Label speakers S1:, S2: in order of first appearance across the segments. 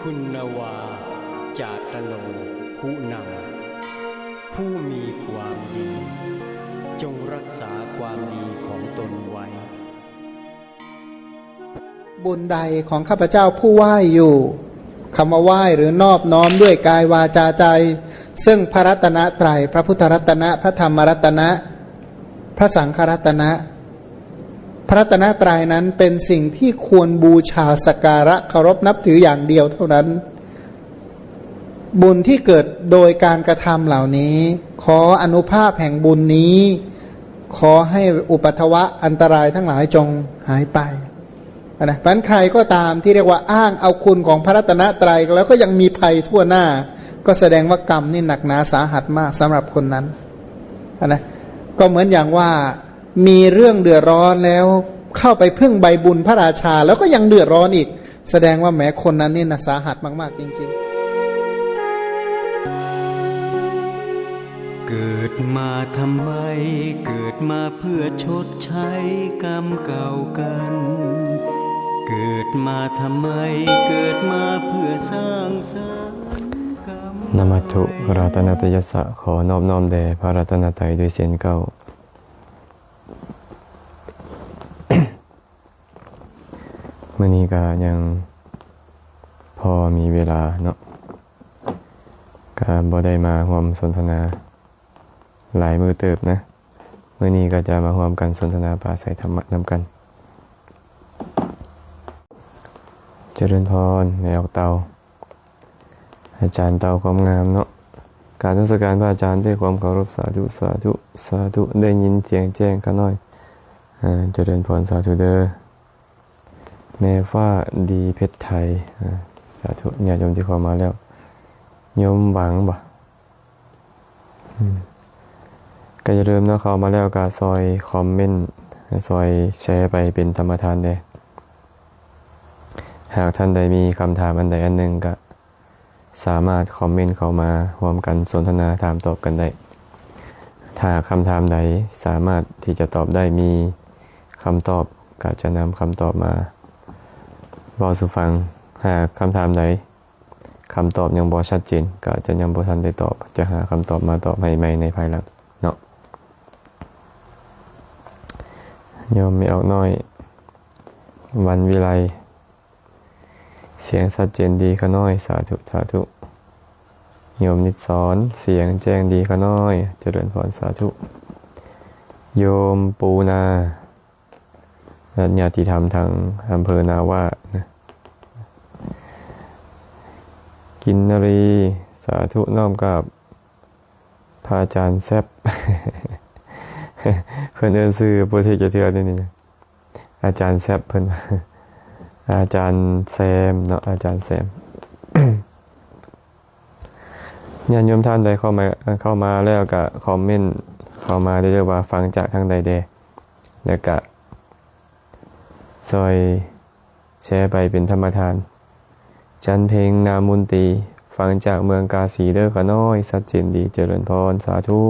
S1: คุณนวาจาตโนคุณำผู้มีความดีจงรักษาความดีของตนไว้
S2: บุญใดของข้าพเจ้าผู้ไหว้อยู่คำว่าไหว้หรือนอบน้อมด้วยกายวาจาใจซึ่งพระรัตนตรัยพระพุทธรัตนะพระธรรมรัตนะพระสังฆรัตนะพระรัตนตรัยนั้นเป็นสิ่งที่ควรบูชาสักการะเคารพนับถืออย่างเดียวเท่านั้นบุญที่เกิดโดยการกระทำเหล่านี้ขออนุภาพแห่งบุญนี้ขอให้อุปัทวะอันตรายทั้งหลายจงหายไปนะเพราะฉะนั้นใครก็ตามที่เรียกว่าอ้างเอาคุณของพระรัตนตรัยแล้วก็ยังมีภัยทั่วหน้าก็แสดงว่ากรรมนี่หนักหนาสาหัสมากสำหรับคนนั้นนะก็เหมือนอย่างว่ามีเรื่องเดือดร้อนแล้วเข้าไปพึ่งใบบุญพระราชาแล้วก็ยังเดือดร้อนอีกแสดงว่าแม้คนนั้นนี่นะสาหัสมากๆจริง
S1: ๆเกิดมาทำไมเกิดมาเพื่อชดใช้กรรมเก่ากันเกิดมาทำไมเกิดมาเพื่อสร้างสรรค์กรรมนมัตถุรัตนตยัสสะขอนอบน้อมแด่พระรัตนตรัยด้วยเสียงเก้ามื้อนี้ก็ยังพอมีเวลาเนาะก็บ่ได้มาร่วมสนทนาหลายมื้อเติบนะมื้อนี้ก็จะมาร่วมกันสนทนาปราศัยธรรมะนำกันเจริญพรแม่ออกเตาอาจารย์เตาความงามเนาะการนมัสการพระอาจารย์ด้วยความเคารพสาธุสาธุสาธุได้ยินเสียงแจ้งกันหน่อยเจริญพรสาธุเด้อแม่ฟ้าดีเพชรไทยสาธุญาติโยมที่เข้ามาแล้วโยมหวังบ่ก็จะเริ่มเนาะเข้ามาแล้วก็ซอยคอมเมนต์ซอยแชร์ไปเป็นธรรมทานเด้หากท่านใดมีคำถามอันใดอันหนึ่งก็สามารถคอมเมนต์เข้ามาร่วมกันสนทนาถามตอบกันได้ถ้าคำถามใดสามารถที่จะตอบได้มีคำตอบก็จะนำคำตอบมาบอกสู่ฟังหากคำถามใดคำตอบยังบ่ชัดเจนก็จะยังบ่ทันได้ตอบจะหาคำตอบมาตอบให้ใหม่ในภายหลังเนาะโยมไม่ออกน้อยวันวิไลเสียงชัดเจนดีขน้อยสาธุสาธุโยมนิดสอนเสียงแจ้งดีขน้อยเจริญพรสาธุโยมปูนาญาติธรรมทางอำเภอนาวานะกินนรีสาธุน้อมกับพระอาจารย์แซบ เพิ่นเอิ้นชื่อบ่ที่จะเทื่อนี่นะอาจารย์แซบเพิ่น อาจารย์แซมเนาะอาจารย์แซม ญาติโยมท่านใดเข้ามาแล้วก็คอมเมนต์เข้ามาได้เลยว่าฟังจากทางใดแดแล้วก็ซอยแชร์ไปเป็นธรรมทานจันเพลงนามุนตรีฟังจากเมืองกาสีเด้อขน้อยชัดเจนดีเจริญพรสาธุ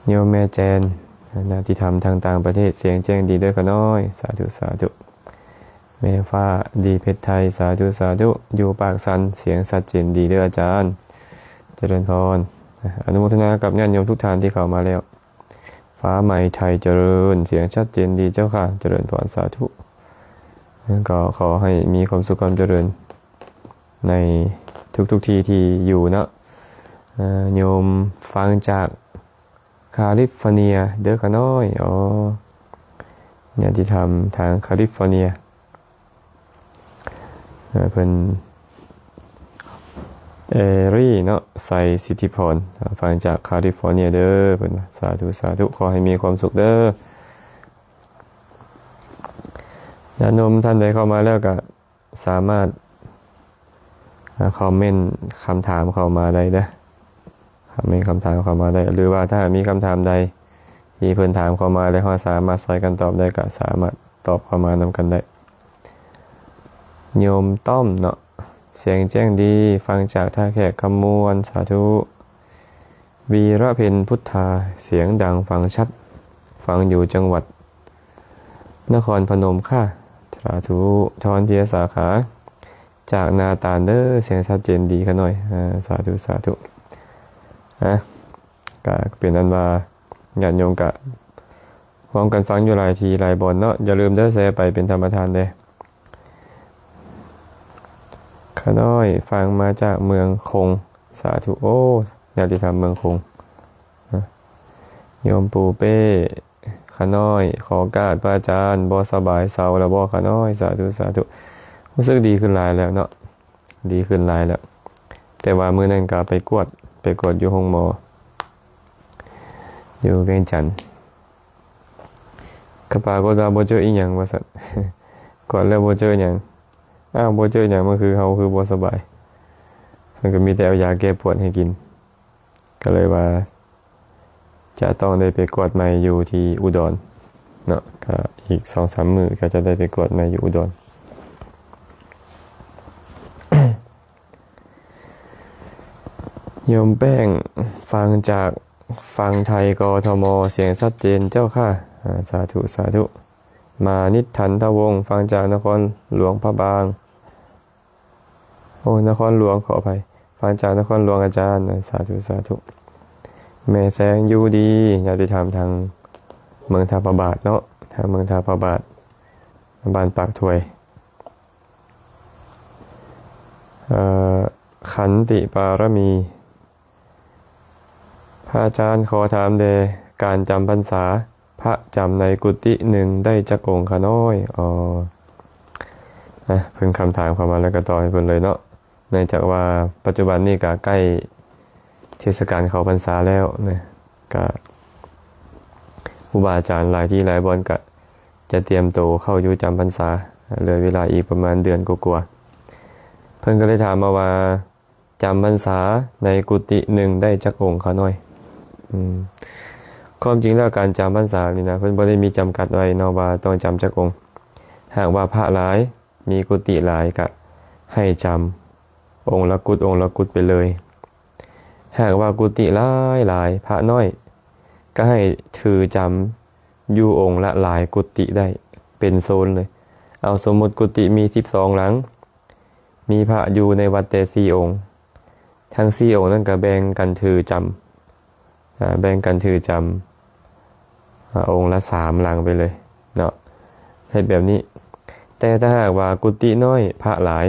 S1: โยมแม่แจนนาที่ทำทางต่างประเทศเสียงแจ้งดีเด้อขน้อยสาธุสาธุแม่ฟ้าดีเพชรไทยสาธุสาธุอยู่ปากสันเสียงชัดเจนดีเด้ออาจารย์เจริญพรอนุโมทนากับญาติโยมทุกท่านที่เข้ามาแล้วฟ้าใหม่ไทยเจริญเสียงชัดเจนดีเจ้าค่ะเจริญพรสาธุก็ขอให้มีความสุขความเจริญในทุกที่ที่อยู่เนาะโยมฟังจากแคลิฟอร์เนียเด้อขน้อยญาติธรรมทางแคลิฟอร์เนียเพิ่นเอรี่เนาะใส่สิทธิพรฟังจากแคลิฟอร์เนียเด้อเพิ่นสาธุสาธุขอให้มีความสุขเด้อญาติโยมท่านใดเข้ามาแล้วก็สามารถคอมเมนต์คำถามเข้ามาได้เด้อมีคำถามเข้ามาได้หรือว่าถ้ามีคำถามใดที่เพิ่นถามเข้ามาแล้วเราสามารถซอยกันตอบได้ก็สามารถตอบเข้ามานำกันได้โยมต้อมเนาะเสียงแจ้งดีฟังจากท่าแขกคำมวลสาธุวีระเพ็ญพุทธาเสียงดังฟังชัดฟังอยู่จังหวัดนครพนมค่ะสาธุทรเพียสาขา จากนาตาลเด้อเสียงชัดเจนดีกันหน่อยสาธุสาธุก็เป็นอันว่าญาติโยมกะพร้อมกันฟังอยู่หลายทีหลายบอนเนาะอย่าลืมเด้อแชร์ไปเป็นธรรมทานเด้ข้าน้อยฟังมาจากเมืองคงสาธุโอ้ญาติธรรมเมืองคงโยมปูเป้ข้าน้อยขอกราบพระอาจารย์บ่สบายเศร้าแล้วบ่ข้าน้อยสาธุสาธุรู้สึกดีขึ้นหลายแล้วเนาะดีขึ้นหลายแล้วแต่ว่ามื้อนั้นก็ไปกวดอยู่ห้องหมออยู่เวียงจันทน์ก็ปรากฏว่าบ่เจออีหยังว่าซั่น ก่อนแล้วบ่เจอหยังบ่เจอหยังมันคือเฮาคือบ่สบายมันก็มีแต่เอายาแก้ปวดให้กินก็เลยว่าจะต้องได้ไปกวดใหม่อยู่ที่อุดรเนาะก็อีก 2-3 มื้อก็จะได้ไปกวดใหม่อยู่อุดร โยมแป้งฟังจากฟังไทยกทมเสียงชัดเจนเจ้าค่ะสาธุสาธุมานิทันทวงศ์ฟังจากนครหลวงพระบางนครหลวงขออภัยฟังจากนครหลวงอาจารย์สาธุสาธุแม่แสงอยู่ดีญาติธรรมทางเมืองท่าพระบาทเนาะทางเมืองท่าพระบาทบ้านปากถวยขันติปารมีพระอาจารย์ขอถามเดการจำพรรษาพระจำในกุฏิหนึ่งได้จักองค์ขน้อยเพิ่งคำถามเข้ามาแล้วก็ต่อให้เพิ่นเลยเนาะเนื่องจากว่าปัจจุบันนี้ก็ใกล้เทศกาลเข้าพรรษาแล้วนะก็ครูบาอาจารย์หลายที่หลายบอนก็จะเตรียมโตวเข้าอยู่จำพรรษาเหลือเวลาอีกประมาณเดือนกว่าๆเพิ่นก็เลยถามมาว่าจำพรรษาในกุฏิหนึ่งได้จักองค์ขน้อยความจริงแล้วการจำพรรษานี่นะเพิ่นบ่ได้มีจำกัดไว้เนาะว่าต้องจำจักองค์หากว่าพระหลายมีกุฏิหลายก็ให้จำองค์ละกุฏไปเลยหากว่ากุฏิหลายพระน้อยก็ให้ถือจำอยู่องค์ละหลายกุฏิได้เป็นโซนเลยเอาสมมุติกุฏิมี12หลังมีพระอยู่ในวัดแต่4องค์ทั้ง4องค์นั้นก็แบ่งกันถือจำองค์ละ3หลังไปเลยเนาะให้แบบนี้แต่ถ้าหากว่ากุฏิน้อยพระหลาย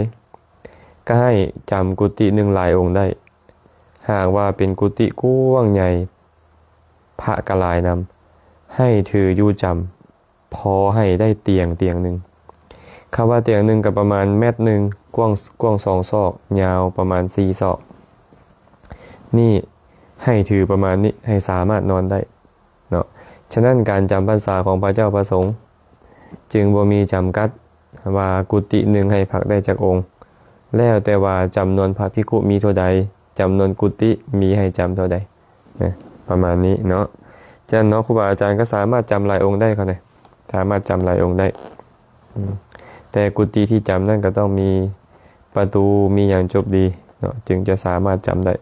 S1: ก็ให้จำกุฏิหนึ่งหลายองค์ได้หากว่าเป็นกุฏิกว้างใหญ่พระกหลายนำให้ถืออยู่จำพอให้ได้เตียงหนึ่งคำว่าเตียงหนึ่งก็ประมาณเมตรหนึ่งกว้าง2 ศอกยาวประมาณ4 ศอกนี่ให้ถือประมาณนี้ให้สามารถนอนได้เนาะฉะนั้นการจำพรรษาของพระเจ้าประสงค์จึงบ่มีจำกัดว่ากุฏิหนึ่งให้พักได้จักองค์แล้วแต่ว่าจำนวนพระภิกขุมีเท่าใดจำนวนกุฏิมีให้จำเท่าใดนะประมาณนี้เนาะฉะนั้นเนาะครูบาอาจารย์ก็สามารถจำหลายองค์ได้เขาเลยสามารถจำหลายองค์ได้แต่กุฏิที่จำนั่นก็ต้องมีประตูมีอย่างจบดีเนาะจึงจะสามารถจำได้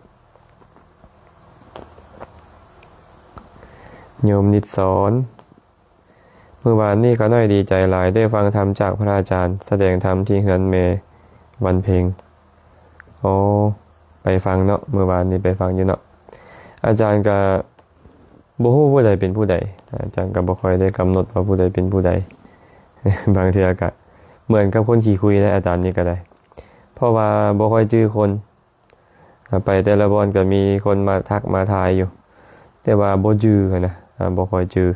S1: โยมนิดสอนเมื่อวานนี้ก็น้อยดีใจหลายได้ฟังธรรมจากพระอาจารย์แสดงธรรมที่เฮือนเมวันเพ็งไปฟังเนาะเมื่อวานนี้ไปฟังอยู่เนาะอาจารย์ก็บ่ฮู้ผู้ใดเป็นผู้ใดอาจารย์ก็บ่ค่อยได้กำหนดว่าผู้ใดเป็นผู้ใด บางทีก็เหมือนกับคนขี้คุยนะอาจารย์นี่ก็ได้เพราะว่าบ่ค่อยจื้อคนไปแต่ละบอนก็มีคนมาทักมาทายอยู่แต่ว่าบ่จื้อนะบ่ค่อยจื้อ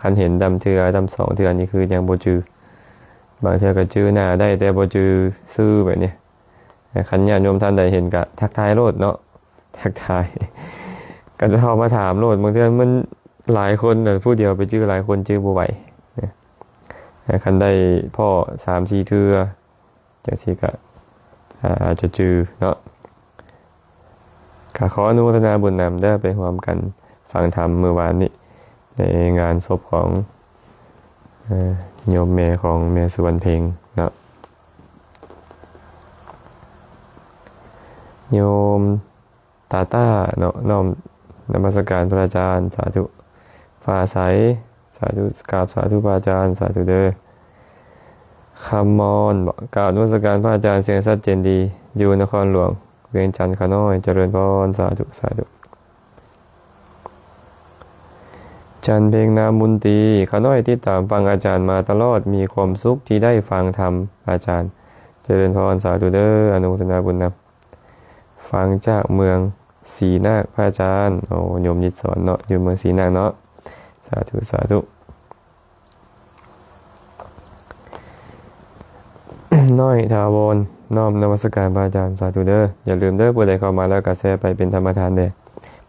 S1: คันเห็นดำเทือดำ2เทือนี่คือยังบ่จื้อบางเทือก็จื้อหน้าได้แต่บ่จื้อชื่อแบบนี้คันญาติโยมท่านใดเห็นก็ทักทายโลดเนาะทักทายก็เข้ามาถามโลดบางเทื่อมันหลายคนแต่ผู้เดียวไปจื้อหลายคนจื้อบ่ไหวคันได้พ่อ 3-4 เทื่อจังซี่ก็อาจจะจื้อเนาะก็ขออนุโมทนาบุญนำได้ไปร่วมกันฟังธรรมเมื่อวานนี้ในงานศพของโยมแม่ของแม่สุวรรณเพ็งเนาะโยมตาต้าเนาะน้อมนมัสการพระอาจารย์สาธุฟ้าใสสาธุกราบสาธุพระอาจารย์สาธุเด้อ คำมอนบอกกล่าวนมัสการพระอาจารย์เสียงชัดเจนดีอยู่นครหลวงเวียงจันทร์ขาน้อยเจริญพรสาธุสาธุจันเพลงนามุนตรีขาน้อยที่ตามฟังอาจารย์มาตลอดมีความสุขที่ได้ฟังธรรมอาจารย์เจริญพรสาธุเด้ออนุโมทนาบุญนะฟังจากเมืองศรีนาคพระอาจารย์โอ้โยมยิดสอนเนาะอยู่เมืองศรีนาคเนาะสาธุสาธุ น้อยทาวรน้อมนมัสการพระอาจารย์สาธุเด้ออย่าลืมเด้อผู้ใดเข้ามาแล้วก็แชร์ไปเป็นธรรมทานเด้อ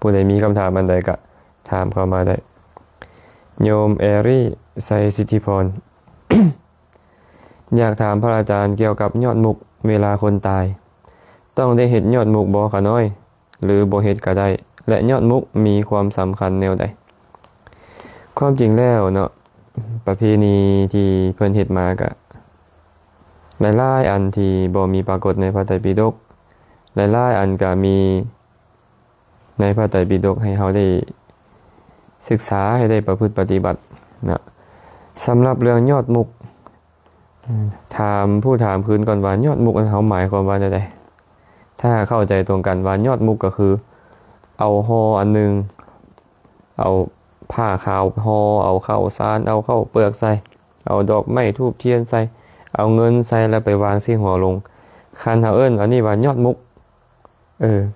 S1: ผู้ใดมีคำถามอันใดก็ถามเข้ามาได้โยมแอรี่ไซสิทธิพร อยากถามพระอาจารย์เกี่ยวกับยอดมุกเวลาคนตายต้องได้เห็ดยอดมุกบ่คะน้อยหรือบ่เห็ดก็ได้และยอดมุกมีความสำคัญแนวใดความจริงแล้วเนาะประเพณีที่เพิ่นเฮ็ดมาก็หลายๆอันที่บ่มีปรากฏในพระไตรปิฎกหลายๆอันก็มีในพระไตรปิฎกให้เฮาได้ศึกษาให้ได้ประพฤติปฏิบัตินะสำหรับเรื่องยอดมุกถามผู้ถามคืนก่อนว่ายอดมุกเฮาหมายความว่าใดถ้าเข้าใจตรงกันว่ายอดมุกก็คือเอาห่ออันนึงเอาผ้าขาวห่อเอาข้าวสารเอาข้าวเปลือกใส่เอาดอกไม้ธูปเทียนใส่เอาเงินใส่แล้วไปวางที่หัวลงคันเฮาเอิ้นอันนี้ว่ายอดมุก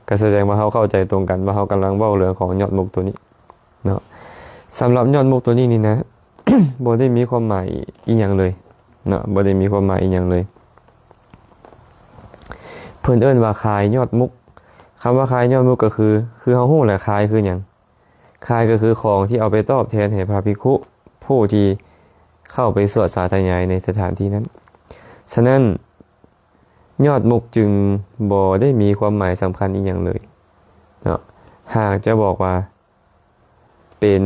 S1: ก็แสดงว่าเฮาเข้าใจตรงกันว่าเฮากำลังเว้าเรื่องของยอดมุกตัวนี้เนาะสำหรับยอดมุกตัวนี้นี่นะ บ่ได้มีความหมายอีหยังเลยเนาะบ่ได้มีความหมายอีหยังเลยเพิ่นเอิ้นว่าคายยอดมุกคำว่าคายยอดมุกก็คือเฮาฮู้แหละคายคือหยังคายก็คือของที่เอาไปตอบแทนให้พระภิกขุผู้ที่เข้าไปสวดสาธยายในสถานที่นั้นฉะนั้นยอดมุกจึงบ่ได้มีความหมายสำคัญอีกอย่างเลยเนาะหากจะบอกว่าเป็น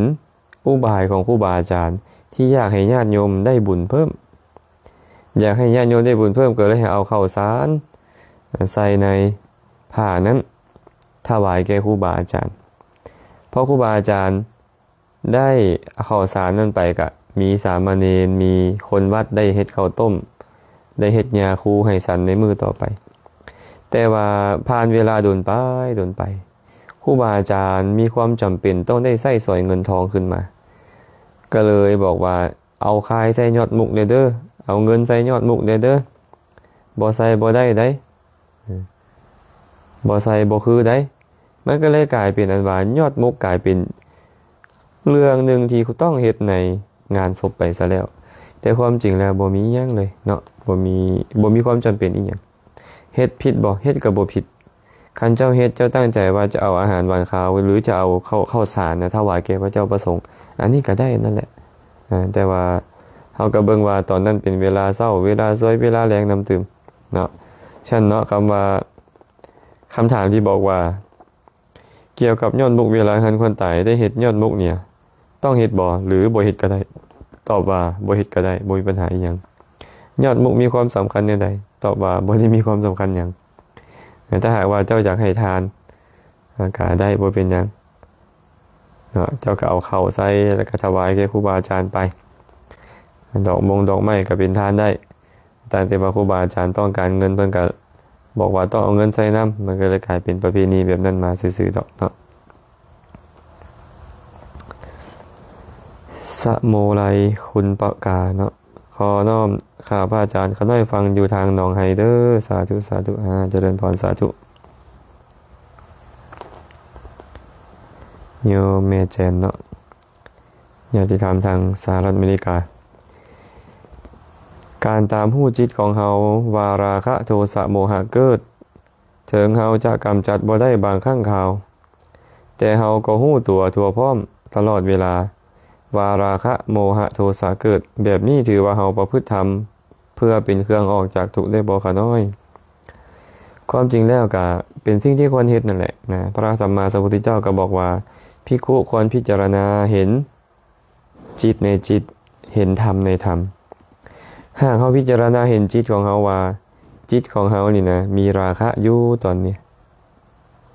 S1: อุบายของครูบาอาจารย์ที่อยากให้ญาติโยมได้บุญเพิ่มอยากให้ญาติโยมได้บุญเพิ่มก็เลยให้เอาข้าวสารใส่ในผ้านั้นถวายแก่ครูบาอาจารย์เพราะครูบาอาจารย์ได้ข้าวสารนั้นไปก็มีสามเณรมีคนวัดได้เฮ็ดข้าวต้มได้เฮ็ดยาคูให้สันในมือต่อไปแต่ว่าผ่านเวลาโดนไปครูบาอาจารย์มีความจำเป็นต้องได้ใส่สอยเงินทองขึ้นมาก็เลยบอกว่าเอาคายใส่ยอดมุกเด้อเอาเงินใส่ยอดมุกเด้อบ่ใส่บ่ได้บ่ใส่บ่คือได้มันก็เลยกลายเป็นอันว่ายอดมุกกลายเป็นเรื่องนึงที่ต้องเฮ็ดในงานศพไปซะแล้วแต่ความจริงแล้วบ่มีหยังเลยเนาะบ่มีความจำเป็นอีหยังเฮ็ดผิดบ่เฮ็ดก็บ่ผิดคันเจ้าเฮ็ดเจ้าตั้งใจว่าจะเอาอาหารหวานคาวหรือจะเอาข้าวสารนะถวายแก่พระเจ้าประสงค์อันนี้ก็ได้นั่นแหละแต่ว่าเฮาก็เบิ่งว่าตอนนั้นเป็นเวลาเช้าเวลาสวยเวลาแลงน้ำตื่มเนาะฉะนั้นเนาะคำถามที่บอกว่าเกี่ยวกับยอดมุกเวลาหันคนตายได้เฮ็ดยอดมุกเนี่ยต้องเฮ็ดบ่หรือบ่เฮ็ดก็ได้ตอบว่าบ่เฮ็ดก็ได้บ่มีปัญหาอีหยังยอดมุกมีความสำคัญแนวใดตอบว่าบ่ได้มีความสำคัญหยังถ้าหากว่าเจ้าอยากให้ทานก็ได้บ่เป็นหยังเนาะเจ้าก็เอาข้าวใส่แล้วก็ถวายแก่ครูบาอาจารย์ไปดอกไม้ก็เป็นทานได้แต่ว่าครูบาอาจารย์ต้องการเงินเพิ่นก็บอกว่าต้องเอาเงินใส่น้ำมันก็เลยกลายเป็นประเพณีแบบนั้นมาซื่อๆดอกเนาะสะโมไลคุณปะกาเนาะขอน้อมข้าพระอาจารย์เขาได้ฟังอยู่ทางหนองไฮเดอร์สาธุสาธุเจริญพรสาธุโยเมเจนเนาะญาติธรรมทางสหรัฐอเมริกาการตามหู้จิตของเฮาวาราคะโทสะโมหะเกิดถึงเฮาจะกำจัดบ่ได้บางครั้งคราวแต่เฮาก็หู้ตัวทั่วพร้อมตลอดเวลาวาราคะโมหะโทสะเกิดแบบนี้ถือว่าเฮาประพฤติธรรมเพื่อเป็นเครื่องออกจากทุกข์ได้บ่คะน้อยความจริงแล้วก็เป็นสิ่งที่ควรเฮ็ดนั่นแหละนะพระสัมมาสัมพุทธเจ้าก็บอกว่าภิกขุควรพิจารณาเห็นจิตในจิตเห็นธรรมในธรรมหากเฮาพิจารณาเห็นจิตของเฮาว่าจิตของเฮานี่นะมีราคะอยู่ตอนนี้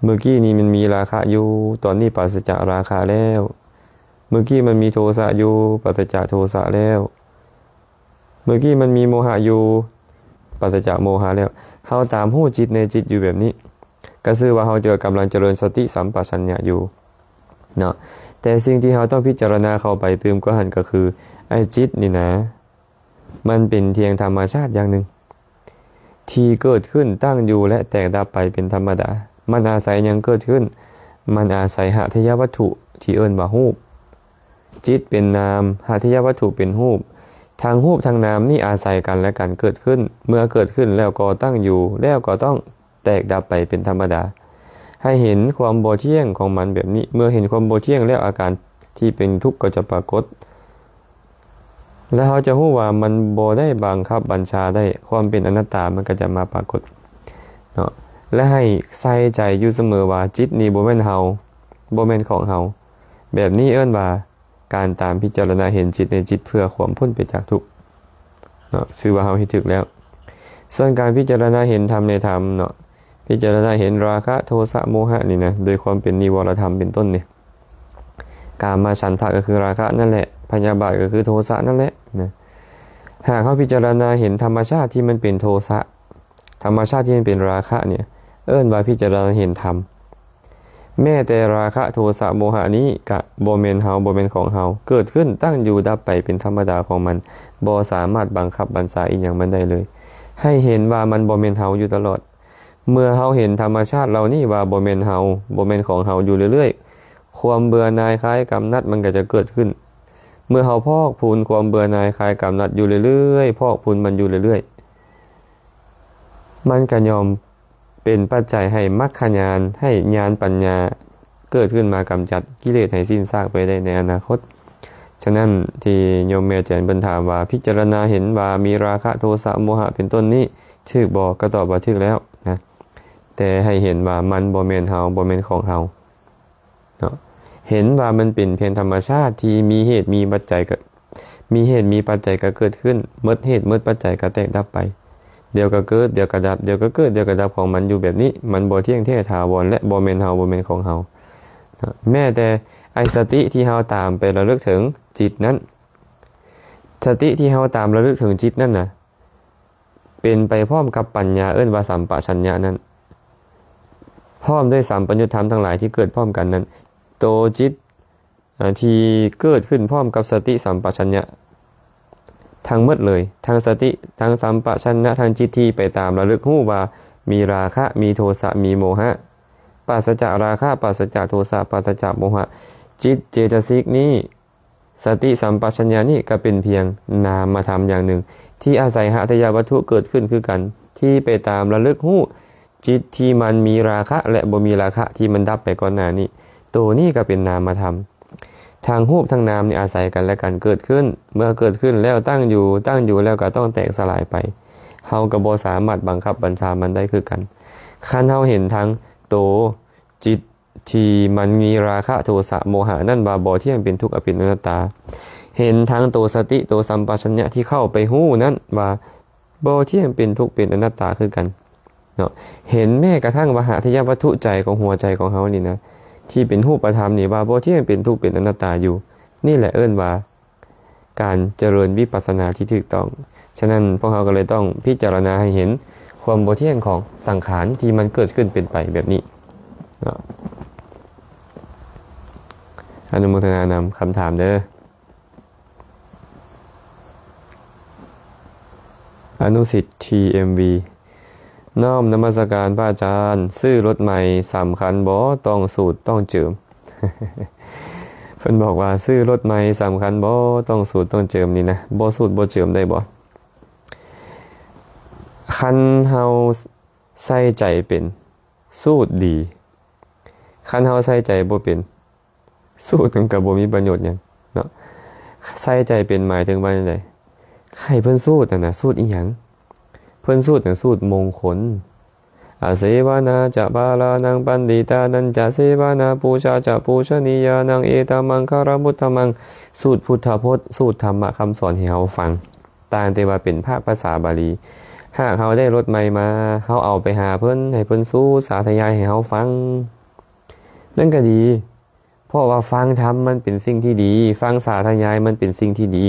S1: เมื่อกี้นี้มันมีราคะอยู่ตอนนี้ปราศจากราคะแล้วเมื่อกี้มันมีโทสะอยู่ปราศจากโทสะแล้ว เมื่อกี้มันมีโมหะอยู่ปราศจากโมหะแล้วเฮาตามรู้จิตในจิตอยู่แบบนี้ก็คือว่าเฮากำลังเจริญสติสัมปชัญญะอยู่เนาะแต่สิ่งที่เฮาต้องพิจารณาเข้าไปเติมก็หันก็คือไอ้จิตนี่นะมันเป็นเพียงธรรมชาติอย่างหนึ่งที่เกิดขึ้นตั้งอยู่และแตกดับไปเป็นธรรมดามันอาศัยยังเกิดขึ้นมันอาศัยหทัยวัตถุที่เอิ้นว่ารูปจิตเป็นนามหทัยวัตถุเป็นรูปทางรูปทางนามนี่อาศัยกันและกันเกิดขึ้นเมื่อเกิดขึ้นแล้วก็ตั้งอยู่แล้วก็ต้องแตกดับไปเป็นธรรมดาให้เห็นความบ่เที่ยงของมันแบบนี้เมื่อเห็นความบ่เที่ยงแล้วอาการที่เป็นทุกข์ก็จะปรากฏแล้วเขาจะรู้ว่ามันบ่ได้บังคับบัญชาได้ความเป็นอนัตตามันก็จะมาปรากฏเนาะและให้ใส่ใจอยู่เสมอว่าจิตนี้บ่แม่นเฮาบ่แม่นของเฮาแบบนี้เอิ้นว่าการตามพิจารณาเห็นจิตในจิตเพื่อความพ้นไปจากทุกข์เนาะชื่อว่าเฮาเฮ็ดถูกแล้วส่วนการพิจารณาเห็นธรรมในธรรมเนาะพิจารณาเห็นราคะโทสะโมหะนี่นะโดยความเป็นนิวรธรรมเป็นต้นเนี่ยกามฉันทะก็คือราคะนั่นแหละพยาบาทก็คือโทสะนั่นแหละนะหากเขาพิจารณาเห็นธรรมชาติที่มันเป็นโทสะธรรมชาติที่มันเป็นราคะเนี่ยเอิ้นว่าพิจารณาเห็นธรรมแม้แต่ราคะโทสะโมหะนี้ก็บ่แม่นเฮาบ่แม่นของเฮาเกิดขึ้นตั้งอยู่ดับไปเป็นธรรมดาของมันบ่สามารถบังคับบัญชาอีกอย่างมันได้เลยให้เห็นว่ามันบ่แม่นเฮาอยู่ตลอดเมื่อเฮาเห็นธรรมชาติเหล่านี้ว่าบ่แม่นเฮาบ่แม่นของเฮาอยู่เรื่อยๆความเบื่อหน่ายคลายกำหนัดมันก็จะเกิดขึ้นเมื่อเฮาพอกพูนความเบื่อหน่ายคลายกำหนัดอยู่เรื่อยๆพอกพูนมันอยู่เรื่อยๆมันก็ยอมเป็นปัจจัยให้มรรคญาณให้ญาณปัญญาเกิดขึ้นมากำจัดกิเลสให้สิ้นซากไปได้ในอนาคตฉะนั้นที่โยมแม่แจ่นเพิ่นถามว่าพิจารณาเห็นว่ามีราคะโทสะโมหะเป็นต้นนี้ถูกบ่ก็ตอบว่าถูกแล้วนะแต่ให้เห็นว่ามันบ่แม่นเฮาบ่แม่นของเฮาเนาะเห็นว่ามันเป็นเพียงธรรมชาติที่มีเหตุมีปัจจัยก็มีเหตุมีปัจจัยก็เกิดขึ้นหมดเหตุหมดปัจจัยก็แตกดับไปเดี๋ยวก็เกิดเดี๋ยวก็ดับเดี๋ยวก็เกิดเดี๋ยวก็ดับของมันอยู่แบบนี้มันบ่เที่ยงแท้ถาวรและบ่แม่นเฮาบ่แม่นของเฮาแม้แต่ไอ้สติที่เฮาตามไประลึกถึงจิตนั้นสติที่เฮาตามระลึกถึงจิตนั่นน่ะเป็นไปพร้อมกับปัญญาเอิ้นว่าสัมปชัญญะนั้นพร้อมด้วยสัมปัญญุธรรมทั้งหลายที่เกิดพร้อมกันนั้นโตจิตที่เกิดขึ้นพร้อมกับสติสัมปชัญญะทั้งหมดเลยทั้งสติทั้งสัมปชัญญะทั้งจิตที่ไปตามระลึกรู้ว่ามีราคะมีโทสะมีโมหะปราศจากราคะปราศจากโทสะปราศจากโมหะจิตเจตสิกนี้สติสัมปชัญญะนี่ก็เป็นเพียงนามธรรมอย่างหนึ่งที่อาศัยหทัยวัตถุเกิดขึ้นคือกันที่ไปตามระลึกรู้จิตที่มันมีราคะและบ่มีราคะที่มันดับไปก่อนหน้านี้ตัวนี้ก็เป็นนามธรรมทางรูปทางนามนี่อาศัยกันและกันเกิดขึ้นเมื่อเกิดขึ้นแล้วตั้งอยู่แล้วก็ต้องแตกสลายไปเฮาก็บ่สามารถบังคับบัญชามันได้คือกันคันเฮาเห็นทั้งโตจิตที่มันมีราคะโทสะโมหะนั่นว่าบ่เที่ยงเป็นทุกข์อเป็นอนัตตาเห็นทั้งโตสติโตสัมปชัญญะที่เข้าไปฮู้นั้นว่าบ่เที่ยงเป็นทุกข์เป็นอนัตตาคือกันเนาะเห็นแม้กระทั่งวหทยวัตถุใจของหัวใจของเฮานี่นะที่เป็นรูปธรรมนี่ว่าบ่เที่ยงเป็นทุกข์เป็นอนัตตาอยู่นี่แหละเอิ้นว่าการเจริญวิปัสสนาที่ถูกต้องฉะนั้นพวกเราก็เลยต้องพิจารณาให้เห็นความบ่เที่ยงของสังขารที่มันเกิดขึ้นเป็นไปแบบนี้เนาะอนุโมทนานำคำถามเด้ออนุสิทธิ์ TMV น้อมนมัสการพระอาจารย์ซื้อรถใหม่สำคัญบ่ต้องสูตรต้องเจิม เพิ่นบอกว่าซื้อรถใหม่สำคัญบ่ต้องสูตรต้องเจิมนี่นะบ่สูตรบ่เจิมได้บ่คันเฮาใส่ใจเป็นสูตรดีคันเฮาใส่ใจบ่เป็นสูตรมันก็บ่มีประโยชน์หยังเนาะใส่ใจเป็นหมายถึงว่าจังได๋ให้เพิ่นสูตรน่ะสูตรอีหยังเพิ่นสูตรน่ะสูตรมงคลอาเสวนาจะบาลานังปันดิตานันจะเสวนาปูชาจะปูชนียานังเอตมังคารมุตตมังสูตรพุทธพจน์สูตรธรรมะคำสอนให้เฮาฟังต่างแต่ว่าเป็นภาษาบาลีหากเฮาได้รถใหม่มาเฮาเอาไปหาเพิ่นให้เพิ่นสู้สาธยายให้เฮาฟังนั่นก็ดีเพราะว่าฟังธรรมมันเป็นสิ่งที่ดีฟังสาธยายมันเป็นสิ่งที่ดี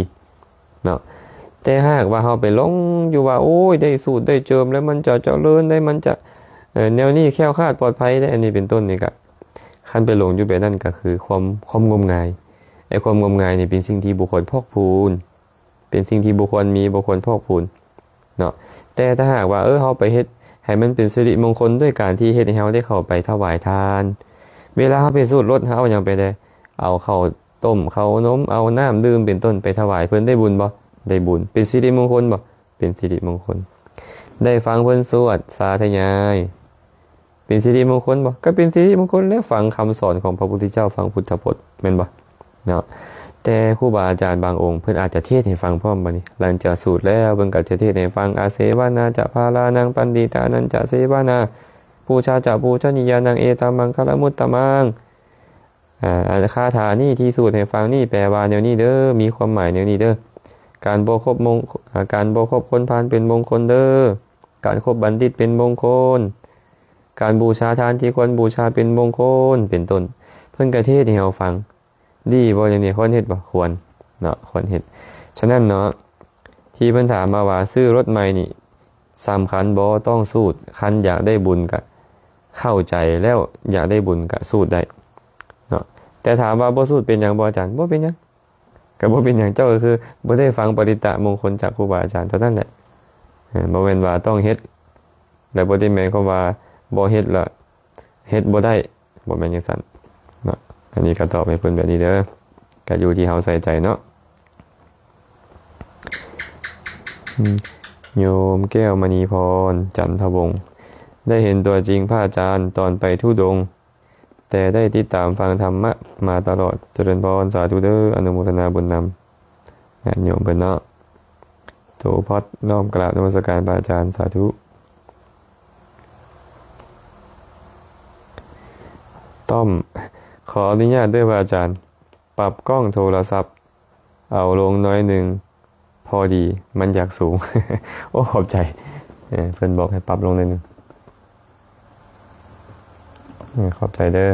S1: เนาะ แต่หากว่าเฮาไปหลงอยู่ว่าโอ้ยได้สูตรได้เจิมแล้วมันจะเจริญได้มันจะแนวนี้แคล้วคลาดปลอดภัยได้อันนี้เป็นต้นนี่ก็คันไปหลงอยู่แบบนั้นก็คือความงมงายไอ้ความงมงายนี่เป็นสิ่งที่บุคคลพอกพูนเป็นสิ่งที่บุคคลมีบุคคลพอกพูนเนาะแต่ถ้าหากว่าเฮาไปเฮ็ดให้มันเป็นสิริมงคลด้วยการที่เฮ็ดให้เฮาได้เข้าไปถวายทานเวลาเฮาไปสูตรรถเฮาเอาหยังไปได้เอาข้าวต้มข้าวนมเอาน้ำดื่มเป็นต้นไปถวายเพิ่นได้บุญบ่ได้บุญเป็นสิริมงคลบ่เป็นสิริมงคลได้ฟังเพิ่นสวดสาธยายเป็นสิริมงคลบ่ก็เป็นสิริมงคลแล้วฟังคำสอนของพระพุทธเจ้าฟังพุทธพจน์แม่นบ่เนาะแต่ครูบาอาจารย์บางองค์เพิ่นอาจจะเทศให้ฟังพร้อมบัดนี้หลังจากสูตรแล้วเพิ่นก็จะเทศให้ฟังอาเสวนาจะพาลานังปันติตานันจะเสวนาปูชาจะปูชนียานังเอตามังคละมุตตมังคาถานี่ที่สูตรให้ฟังนี่แปลว่าแนวนี้เด้อมีความหมายแนวนี้เด้อการบ่คบคนพาลเป็นมงคลเด้อการคบบัณฑิตเป็นมงคลการบูชาทานที่ควรบูชาเป็นมงคลเป็นต้นเพิ่นก็เทศให้เราฟังดีบ่อย่างนี้ควรเฮ็ดบ่ควรเนาะควรเฮ็ดฉะนั้นเนาะที่เพิ่นถามมาว่าซื้อรถใหม่นี่สำคัญบ่ต้องสูตรคันอยากได้บุญก็เข้าใจแล้วอยากได้บุญก็สูตรได้เนาะแต่ถามว่าบ่สูตรเป็นหยังบ่อาจารย์บ่เป็นหยังก็บ่เป็นหยังเจ้าก็คือบ่ได้ฟังปริตะมงคลจากครูบาอาจารย์เท่านั้นแหละบ่แม่นว่าต้องเฮ็ดแล้วบ่ได้หมายความว่าบ่เฮ็ดละเฮ็ดบ่ได้บ่แม่นจังซั่นเนาะอันนี้ก็ตอบให้เพิ่นแบบนี้เด้อก็อยู่ที่เฮาใส่ใจเนาะโยมแก้วมณีพรจันทวงศ์ได้เห็นตัวจริงพระอาจารย์ตอนไปธุดงค์แต่ได้ติดตามฟังธรรมะมาตลอดเจริญพรสาธุเด้ออนุโมทนาบุญนำญาติโยมเพิ่นเนาะโตพอดน้อมกราบนมัสการพระอาจารย์สาธุต้อมขออนุญาตด้วยพระอาจารย์ปรับกล้องโทรศัพท์เอาลงน้อยหนึ่งพอดีมันอยากสูง โอ้ขอบใจเพิ่นบอกให้ปรับลงหน่อยหนึ่งขอบใจเด้อ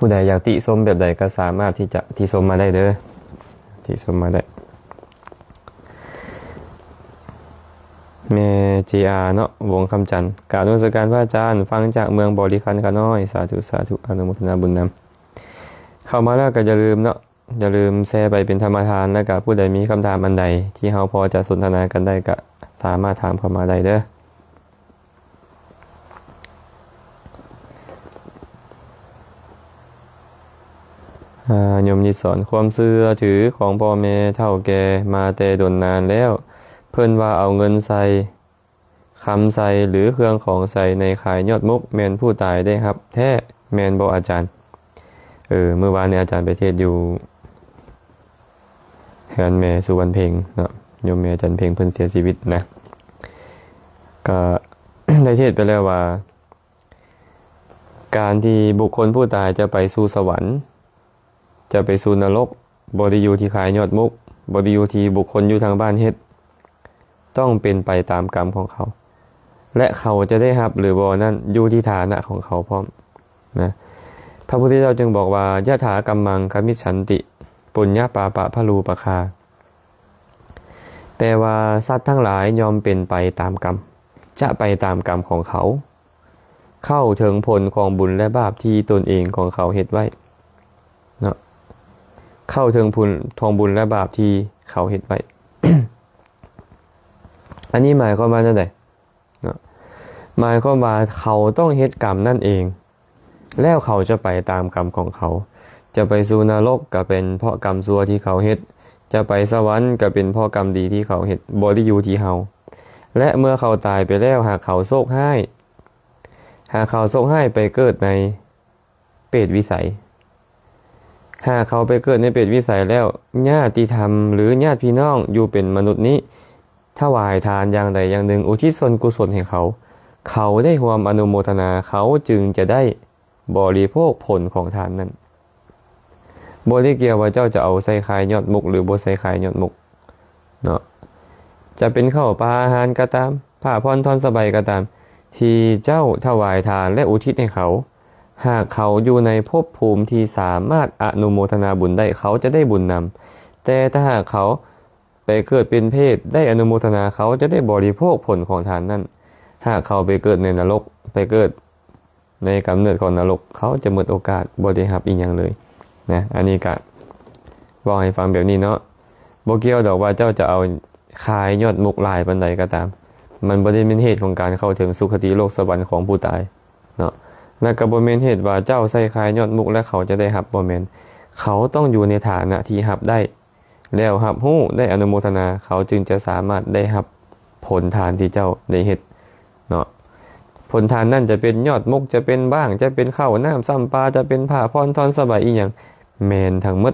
S1: ผู้ใดอยากติชมแบบใดก็สามารถที่จะติชมมาได้เด้อติชมมาได้แม่จีอาเนาะวงคำจันทร์กราบนมัสการพระอาจารย์ฟังจากเมืองบริคันขาน้อยสาธุสาธุอนุโมทนาบุญนำเข้ามาแล้วก็อย่าลืมเนาะอย่าลืมแชร์ไปเป็นธรรมทานแล้วก็ผู้ใดมีคำถามอันใดที่เราพอจะสนทนากันได้ก็สามารถถามเข้ามาได้เด้อโยมนิสอนความเชื่อถือของพ่อแม่เฒ่าแก่มาแต่ดนนานแล้วเพิ่นว่าเอาเงินใส่คำใส่หรือเครื่องของใส่ในขายยอดมุกแมนผู้ตายได้ครับแท้แมนบ่อาจารย์เมื่อวานนี้อาจารย์ไปเทศอยู่เฮือนแม่สุวรรณเพ็งเนาะโยมแม่อาจารย์เพ็งเพิ่นเสียชีวิตนะก็ ได้เทศไปแล้วว่าการที่บุคคลผู้ตายจะไปสู่สวรรค์จะไปสู่นรกบ่ได้อยู่ที่ขายยอดมุกบ่ได้อยู่ที่บุคคลอยู่ทางบ้านเฮ็ดต้องเป็นไปตามกรรมของเขาและเขาจะได้รับหรือบ่นั่นอยู่ที่ฐานะของเขาพร้อมนะพระพุทธเจ้าจึงบอกว่ายะถากัมมังคมิจฉันติปุญญาปาปะพะลูปะคาแปลว่าสัตว์ทั้งหลายยอมเป็นไปตามกรรมจะไปตามกรรมของเขาเข้าถึงผลของบุญและบาปที่ตนเองของเขาเฮ็ดไว้เนาะเข้าถึงผลของบุญและบาปที่เขาเฮ็ดไว้ อันนี้หมายความว่าจังได๋เนาะหมายความว่าเขาต้องเฮ็ดกรรมนั่นเองแล้วเขาจะไปตามกรรมของเขาจะไปสู่นรกก็เป็นเพราะกรรมชั่วที่เขาเฮ็ดจะไปสวรรค์ก็เป็นเพราะกรรมดีที่เขาเฮ็ดบ่ได้อยู่ที่เฮาและเมื่อเขาตายไปแล้วหากเขาโศกให้ไปเกิดในเปรตวิสัยหากเขาไปเกิดในเปรตวิสัยแล้วญาติธรรมหรือญาติพี่น้องอยู่เป็นมนุษย์นี้ถวายทานอย่างใดอย่างหนึ่งอุทิศส่วนกุศลให้เขาได้ร่วมอนุโมทนาเขาจึงจะได้บริโภคผลของทานนั้นบ่ได้เกี่ยวว่าเจ้าจะเอาใส่ขายยอดมุกหรือบ่ใส่ขายยอดมุกเนาะ จะเป็นข้าวปลาอาหารก็ตามผ้าพรท่อนสบายก็ตาม ที่เจ้าถวายทานและอุทิศให้เขา หากเขาอยู่ในภพภูมิที่สามารถอนุโมทนาบุญได้เขาจะได้บุญนำแต่ถ้าหากเขาไปเกิดเป็นเพศได้อนุโมทนาเขาจะได้บริโภคผลของทานนั้นหากเขาไปเกิดในนรกไปเกิดในกำเนิดของนรกเขาจะหมดโอกาสบริหารอีกอย่างเลยนะอันนี้ก็บอกให้ฟังแบบนี้เนาะบ่เกี่ยวดอกว่าเจ้าจะเอาคายยอดมุกลายปันใดก็ตามมันบ่ได้เป็นเหตุของการเข้าถึงสุคติโลกสวรรค์ของผู้ตายเนาะและก็บ่แม่นเหตุว่าเจ้าใส่คายยอดมุกและเขาจะได้รับบ่แม่นเขาต้องอยู่ในฐานะที่รับได้แล้วรับรู้ได้อนุโมทนาเขาจึงจะสามารถได้รับผลทานที่เจ้าได้เฮ็ดเนาะผลทานนั่นจะเป็นยอดมุกจะเป็นบ้างจะเป็นข้าวน้ำซ้ำปลาจะเป็นผ้าพรทอนสบายอีหยังแม่นทั้งหมด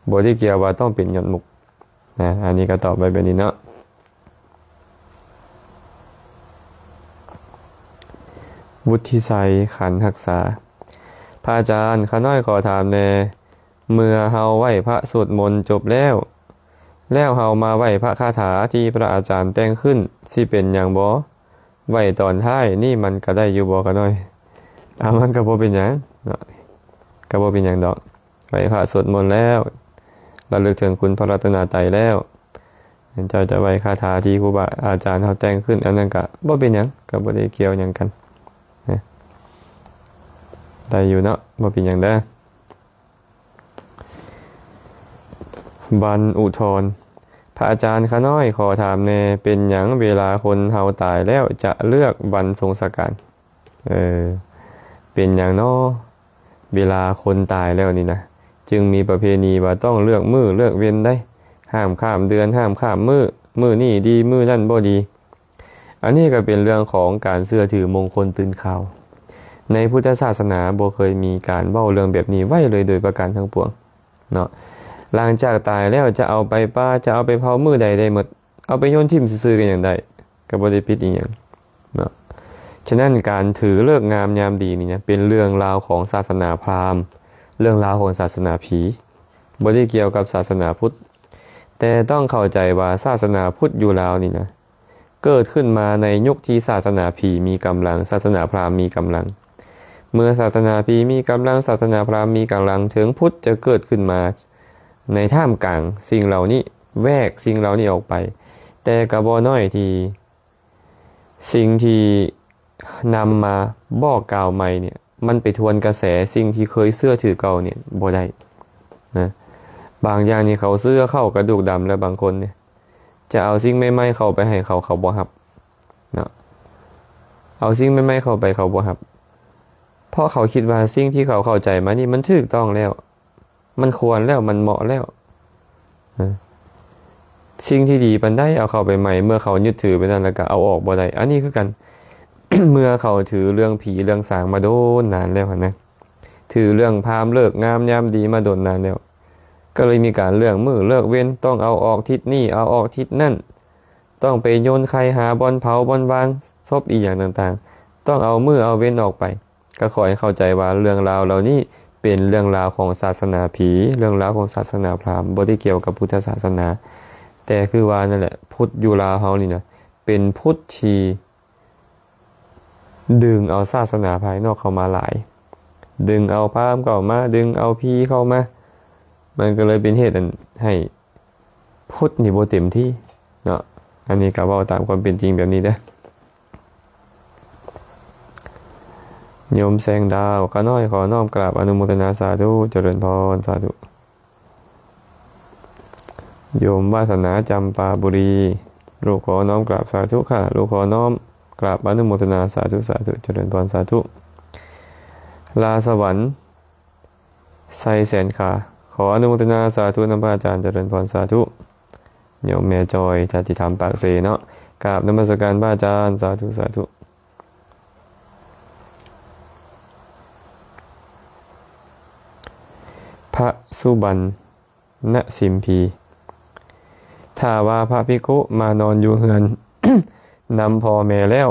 S1: บ่ได้เกี่ยวว่าต้องเป็นยอดมุกนะอันนี้ก็ตอบไปแบบนี้เนาะวุฒิไสยขันธ์รักษาพระอาจารย์ข้าน้อยขอถามแน่เมื่อเฮาไหว้พระสวดมนต์จบแล้วเฮามาไหว้พระคาถาที่พระอาจารย์แต่งขึ้นสิเป็นหยังบ่ไหว้ตอนท้ายนี่มันก็ได้อยู่บ่ข้าน้อยมันก็บ่เป็นหยังเนาะก็บ่เป็นหยังดอกไหว้พระสวดมนต์แล้วระลึกถึงคุณพระรัตนตรัยแล้วเจ้าจะไหว้คาถาที่ครูบาอาจารย์เขาแต่งขึ้นอันนั้นก็บ่เป็นหยังก็บ่ได้เกี่ยวหยังกันนะได้อยู่เนาะบ่เป็นหยังเด้อบันอุทธรพระอาจารย์ข้าน้อยขอถามแน่เป็นหยังเวลาคนเฮาตายแล้วจะเลือกวันทรงสการเป็นหยังเนาะเวลาคนตายแล้วนี่นะจึงมีประเพณีว่าต้องเลือกมื้อเลือกเว้นได้ห้ามข้ามเดือนห้ามข้ามมื้อนี่ดีมื้อนั่นบ่ดีอันนี้ก็เป็นเรื่องของการเชื่อถือมงคลตื่นข่าวในพุทธศาสนาบ่เคยมีการเว้าเรื่องแบบนี้ไว้เลยโดยประการทั้งปวงเนาะหลังจากตายแล้วจะเอาไปป่าจะเอาไปเผามื้อใดได้หมดเอาไปโยนทิ่มซื่อๆกันอย่างใดก็บ่ได้ผิดอีหยังเนาะฉะนั้นการถือฤกษ์งามยามดีนี่นะเป็นเรื่องราวของศาสนาพราหมณ์เรื่องราวของศาสนาผีบ่ได้เกี่ยวกับศาสนาพุทธแต่ต้องเข้าใจว่าศาสนาพุทธอยู่ลาวนี่นะเกิดขึ้นมาในยุคที่ศาสนาผีมีกำลังศาสนาพราหมณ์มีกำลังเมื่อศาสนาผีมีกำลังศาสนาพราหมณ์มีกำลังถึงพุทธจะเกิดขึ้นมาในท่ามกลางสิ่งเหล่านี้แวกสิ่งเหล่านี้ออกไปแต่ก็บ่น้อยที่สิ่งที่นำมาบอกกล่าวใหม่เนี่ยมันไปทวนกระแสสิ่งที่เคยเชื่อถือเก่าเนี่ยบ่ได้นะบางอย่างนี่เขาเชื่อเข้ากระดูกดำแล้วบางคนเนี่ยจะเอาสิ่งใหม่ๆเข้าไปให้เขาบ่รับเนาะเอาสิ่งใหม่ๆเข้าไปเขาบ่รับเพราะเขาคิดว่าสิ่งที่เขาเข้าใจมานี่มันถูกต้องแล้วมันควรแล้วมันเหมาะแล้วสิ่งที่ดีปานใดเอาเข้าไปใหม่เมื่อเขายึดถือไปนั่นแล้วก็เอาออกบ่ได้อันนี้คือกัน เมื่อเขาถือเรื่องผีเรื่องสางมาโดนนานแล้วนะถือเรื่องพราหมณ์เลิกงามยามดีมาโดนนานแล้วก็เลยมีการเรื่องมื้อเลิกเว้นต้องเอาออกทิศนี้เอาออกทิศนั่นต้องไปโยนใครหาบ่อนเผาบ่อนวางศพอีกอย่างต่างๆต้องเอามื้อเอาเว้นออกไปก็ขอให้เข้าใจว่าเรื่องราวเหล่านี้เป็นเรื่องราวของศาสนาผีเรื่องราวของศาสนาพราหมณ์บ่ได้เกี่ยวกับพุทธศาสนาแต่คือว่านั่นแหละพุทธอยู่ลาวเฮานี่นะเป็นพุทธที่ดึงเอาศาสนาภายนอกเข้ามาหลายดึงเอาพราหมณ์เข้ามาดึงเอาผีเข้ามามันก็เลยเป็นเหตุให้พุทธนี่บ่เต็มที่เนาะอันนี้ก็เว้าตามความเป็นจริงแบบนี้เด้อโยมแสงดาวข้าน้อยขอน้อมกราบอนุโมทนาสาธุเจริญพรสาธุโยมวาสนาจำปาบุรีลูกขอน้อมกราบสาธุค่ะลูกขอน้อมกราบอนุโมทนาสาธุสาธุเจริญพรสาธุลาสวรรค์ไซแสนขาขออนุโมทนาสาธุนำพระอาจารย์เจริญพรสาธุโยมแม่จอยชาติธรรมปากเสเนาะกราบนมัสการพระอาจารย์สาธุสาธุพระสุบรรณสิมพีถ้าว่าพระภิกขุมานอนอยู่เฮือน นำพ่อแม่แล้ว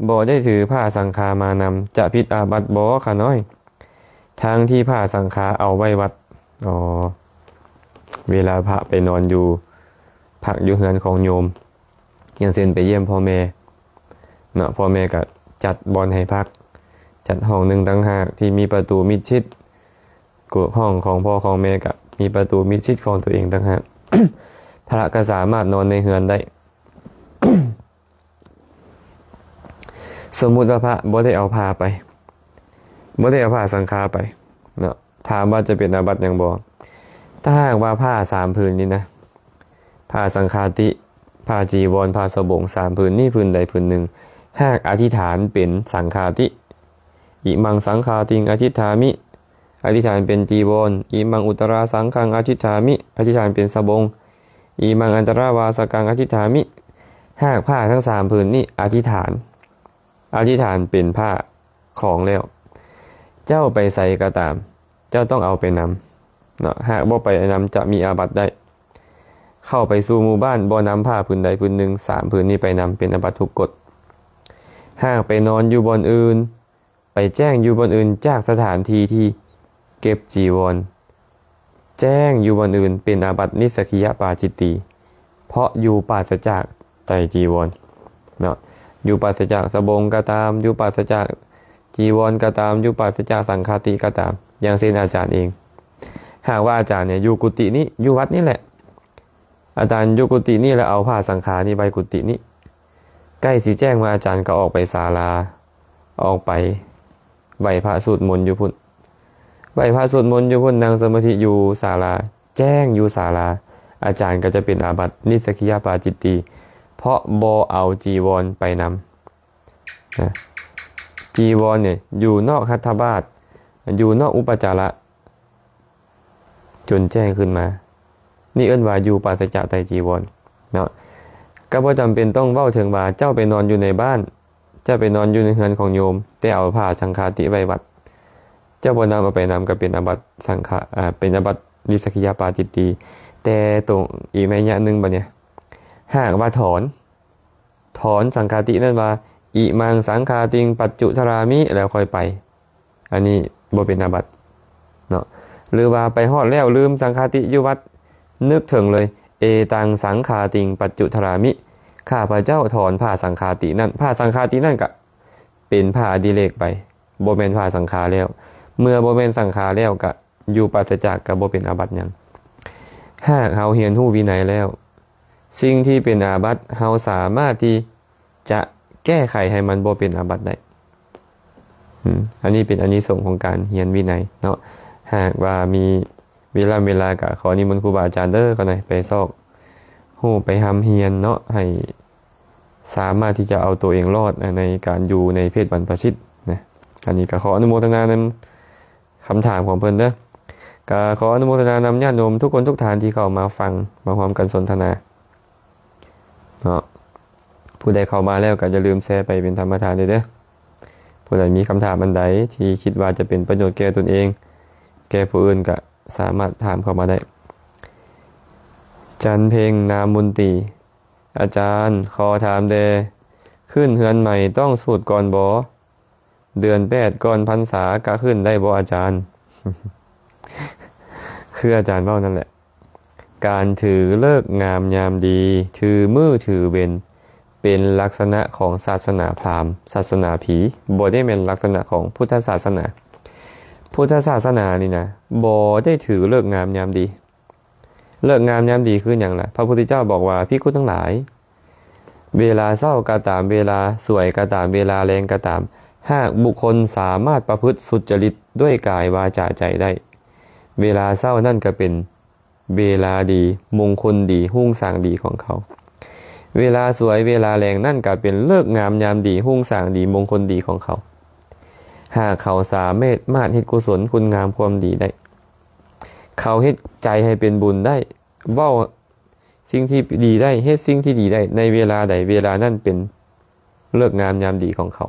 S1: บ่ได้ถือผ้าสังฆามานำจะผิดอาบัติบ่ค่ะน้อยทางที่ผ้าสังฆาเอาไว้วัดเวลาพระไปนอนอยู่ พักอยู่เฮือนของโยมอย่างเช่นไปเยี่ยมพ่อแม่เนาะพ่อแม่ก็จัดบอนให้พักจัดห้องหนึ่งต่างหากที่มีประตูมิดชิดกูห้องของพ่อของแม่ก็มีประตูมิดชิดของตัวเองต่างหาก พระก็สามารถนอนในเฮือนได้ สมมุติว่าพระบ่ได้เอาผ้าไปบ่ได้เอาผ้าสังฆาไปเนาะถามว่าจะเป็นอาบัติหยังบ่ถ้าหากว่าผ้า3ผืนนี้นะผ้าสังฆาติผ้าจีวรผ้าสบง3ผืนนี่ผืนใดผืนหนึ่งหากอธิษฐานเป็นสังฆาติอิมังสังฆาติงอธิษฐามิอธิษฐานเป็นจีวรอิมังอุตราสังฆังอธิษฐามิอธิษฐานเป็นสบงอิมังอันตราวาสกังอธิษฐามิหากผ้าทั้ง3ผืนนี้อธิษฐานเป็นผ้าของแล้วเจ้าไปใส่ก็ตามเจ้าต้องเอาไปนำเนาะหากบ่ไปนำจะมีอาบัติได้เข้าไปสู่หมู่บ้านบ่นำผ้าผืนใดผืนหนึ่ง3ผืนนี้ไปนำเป็นอาบัติทุกกฎหากไปนอนอยู่บนอื่นไปแจ้งอยู่บนอื่นจากสถานที่ที่เก็บจีวรแจ้งอยู่บนอื่นเป็นอาบัตินิสสกิยปาจิตติเพราะอยู่ปราศจากไตรจีวรเนาะอยู่ปราศจากสบงก็ตามอยู่ปราศจากจีวรก็ตามอยู่ปราศจากสังฆาติก็ตามอย่างเช่นอาจารย์เองหากว่าอาจารย์เนี่ยอยู่กุฏินี้อยู่วัดนี่แหละอาจารย์อยู่กุฏินี่แล้วเอาผ้าสังฆานี่ไปกุฏินี้ใกล้สิแจ้งมาอาจารย์ก็ออกไปศาลาออกไปไหว้พระสวดมนต์อยู่พุ่นไหว้พระสวดมนต์อยู่พุ่นนั่งสมาธิอยู่ศาลาแจ้งอยู่ศาลาอาจารย์ก็จะเป็นอาบัตินิสสกิยปาจิตติเพราะบ่เอาจีวรไปนำนะจีวรเนี่ยอยู่นอกหัตถบาทอยู่นอกอุปจาระจนแจ้งขึ้นมานี่เอิ้นว่าอยู่ปราศจากไตรจีวรเนาะก็บ่จำเป็นต้องเว้าถึงว่าเจ้าไปนอนอยู่ในบ้านเจ้าไปนอนอยู่ในเรือนของโยมแต่เอาผ้าสังฆาติไว้วัดเจ้าบ่นำเอาไปนำก็เป็นอาบัติสังฆาเป็นอาบัตินิสสกิยปาจิตติแต่ตรงอีกนัยยะหนึงบัดเนี่ยหากว่าถอนสังฆาตินั่นว่าอิมังสังฆาติงปัจจุทรามิแล้วค่อยไปอันนี้บ่เป็นอาบัติเนาะหรือว่าไปฮอดแล้วลืมสังฆาติอยู่วัดนึกถึงเลยเอตังสังฆาติงปัจจุทรามิข้าพเจ้าถอนผ้าสังฆาตินั่นผ้าสังฆาตินั่นก็เป็นผ้าอดิเรกไปบ่แม่นผ้าสังฆาแล้วเมื่อบ่แม่นสังฆาแล้วก็อยู่ปราศจากก็บ่เป็นอาบัติหยังหากเฮาเรียนรู้วินัยแล้วสิ่งที่เป็นอาบัติเฮาสามารถที่จะแก้ไขให้มันบ่เป็นอาบัติได้อันนี้เป็นอานิสงส์ของการเรียนวินัยเนาะหากว่ามีเวลาก็ขอนิมนต์ครูบาอาจารย์เด้อก็หน่อยไปซอกฮู้ไปหำเรียนเนาะให้สามารถที่จะเอาตัวเองรอดในการอยู่ในเพศบรรพชิตนะอันนี้ก็ขออนุโมทนานำคำถามของเพิ่นเด้อก็ขออนุโมทนานำญาติโยมทุกคนทุกท่านที่เข้ามาฟังมาพร้อมกันสนทนาเนาะผู้ใดเข้ามาแล้วก็อย่าลืมแชร์ไปเป็นธรรมทานเด้อผู้ใดมีคำถามอันใดที่คิดว่าจะเป็นประโยชน์แก่ตนเองแก่ผู้อื่นก็สามารถถามเข้ามาได้จันเพ็งนามบุญตีอาจารย์ขอถามเดขึ้นเฮือนใหม่ต้องสูตรก่อนบ่เดือน8ก่อนพรรษาก็ขึ้นได้บ่อาจารย์ คืออาจารย์เว้านั่นแหละการถือเลิกษ์งามยามดีถือมือถือเบญเป็นลักษณะของศาสนาพราหมณ์ศาสนาผีบ่ได้เป็นลักษณะของพุทธศาสนาพุทธศาสนานี่นะบ่ได้ถือเลิกษ์งามยามดีเลิกษ์งามยามดีคืออย่างไรพระพุทธเจ้าบอกว่าภิกษุทั้งหลายเวลาเศร้าก็ตามเวลาสวยก็ตามเวลาแรงก็ตามหากบุคคลสามารถประพฤติสุจริตด้วยกายวาจาใจได้เวลาเศร้านั่นก็เป็นเวลาดีมงคลดีหุ่งสร้างดีของเขาเวลาสวยเวลาแรงนั่นก็เป็นเลิกษ์งามยามดีหุ่งสร้างดีมงคลดีของเขาหากเขาสามารถเฮ็ดกุศลคุณงามความดีได้เขาเฮ็ดใจให้เป็นบุญได้เว้าสิ่งที่ดีได้เฮ็ดสิ่งที่ดีได้ในเวลาใดเวลานั้นเป็นเลิกษ์งามยามดีของเขา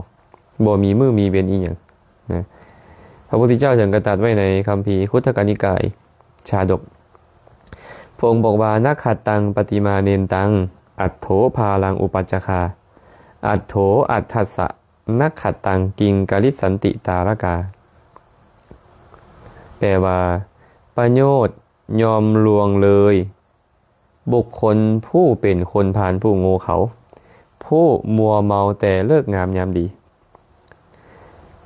S1: บ่มีมือมีเวรอีหยังนะพระพุทธเจ้าจึงกระตัดไว้ในคัมภีร์คุตตกนิกายชาดกพระองค์บอกว่านักขัดตังปฏิมาเนนตังอัตโถภาลังอุปัจจคาอัตโถอัตถัสสะนักขัดตังกิงกลิสันติตารกาแปลว่าประโยชน์ยอมลวงเลย บุคคลผู้เป็นคนพาลผู้โง่เขาผู้มัวเมาแต่เลิกงามยามดี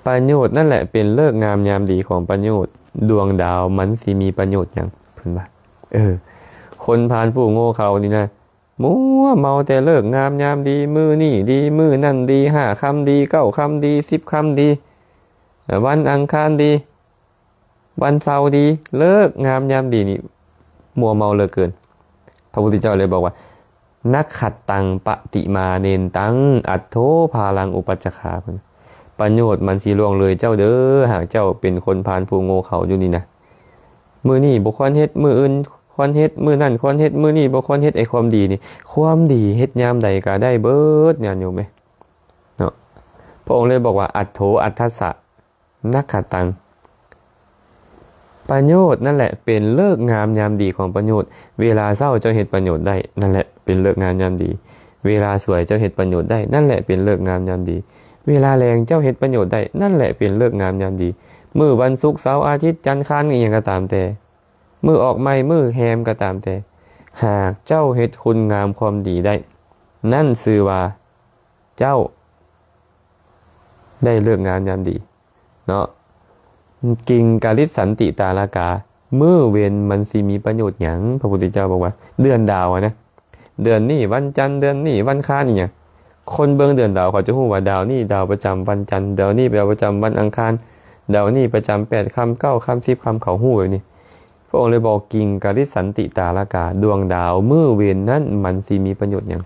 S1: ประโยชน์นั่นแหละเป็นเลิกงามยามดีของประโยชน์ดวงดาวมันสิมีประโยชน์อย่างเพิ่นว่าคนพาลผู้โง่เขานี่นะมัวเมาแต่เลิกงามยามดีมือนี่ดีมือนั่นดี5 ค่ำดี9 ค่ำดี10 ค่ำดีวันอังคารดีวันเสาร์ดีเลิกงามยามดีนี่มัวเมาเหลือเกินพระพุทธเจ้าเลยบอกว่านักขัดตังปฏิมาเนนตังอัตโธพาลังอุปัชฌาคประโยชน์มันสิล่วงเลยเจ้าเด้อหากเจ้าเป็นคนพาลผู้โง่เขาอยู่นี่นะมือนี่บ่ควรเฮ็ดมืออื่นควรเฮ็ดมือนั่นควรเฮ็ดมือนี่บ่ควรเฮ็ดไอ้ความดีนี่ความดีเฮ็ดยามใดก็ได้เบิดญาติโยมเอ้ยเนาะพระองค์เลยบอกว่าอัตโธอัตถัสสะนักขัดตังประโยชน์นั่นแหละเป็นเลิกงามยามดีของประโยชน์เวลาเศร้าเจ้าเฮ็ดประโยชน์ได้นั่นแหละเป็นเลิกงามยามดีเวลาสวยเจ้าเฮ็ดประโยชน์ได้นั่นแหละเป็นเลิกงามยามดีเวลาแรงเจ้าเฮ็ดประโยชน์ได้นั่นแหละเป็นเลิกงามยามดีมื้อวันศุกร์เสาร์อาทิตย์จันทร์ค้านอีหยังก็ตามแต่มื้อออกใหม่มื้อแฮมก็ตามแต่หากเจ้าเฮ็ดคุณงามความดีได้นั่นชื่อว่าเจ้าได้เลิกงามยามดีเนาะกิงกาลิสันติตาลากาเมื่อเว้นมันสิมีประโยชน์หยังพระพุทธเจ้าบอกว่าเดือนดาวนะเดือนนี้วันจันทร์เดือนนี้วันค้านนี่หยังคนเบิ่งเดือนดาวเขาจะฮู้ว่าดาวนี่ดาวประจำวันจันทร์ดาวนี่ดาวประจำวันอังคารดาวนี่ประจำ8 ค่ำ9 ค่ำ10 ค่ำเขาฮู้แบบนี้พระองค์เลยบอกกิงกาลิสันติตาลากาดวงดาวเมื่อเว้นนั้นมันสิมีประโยชน์หยัง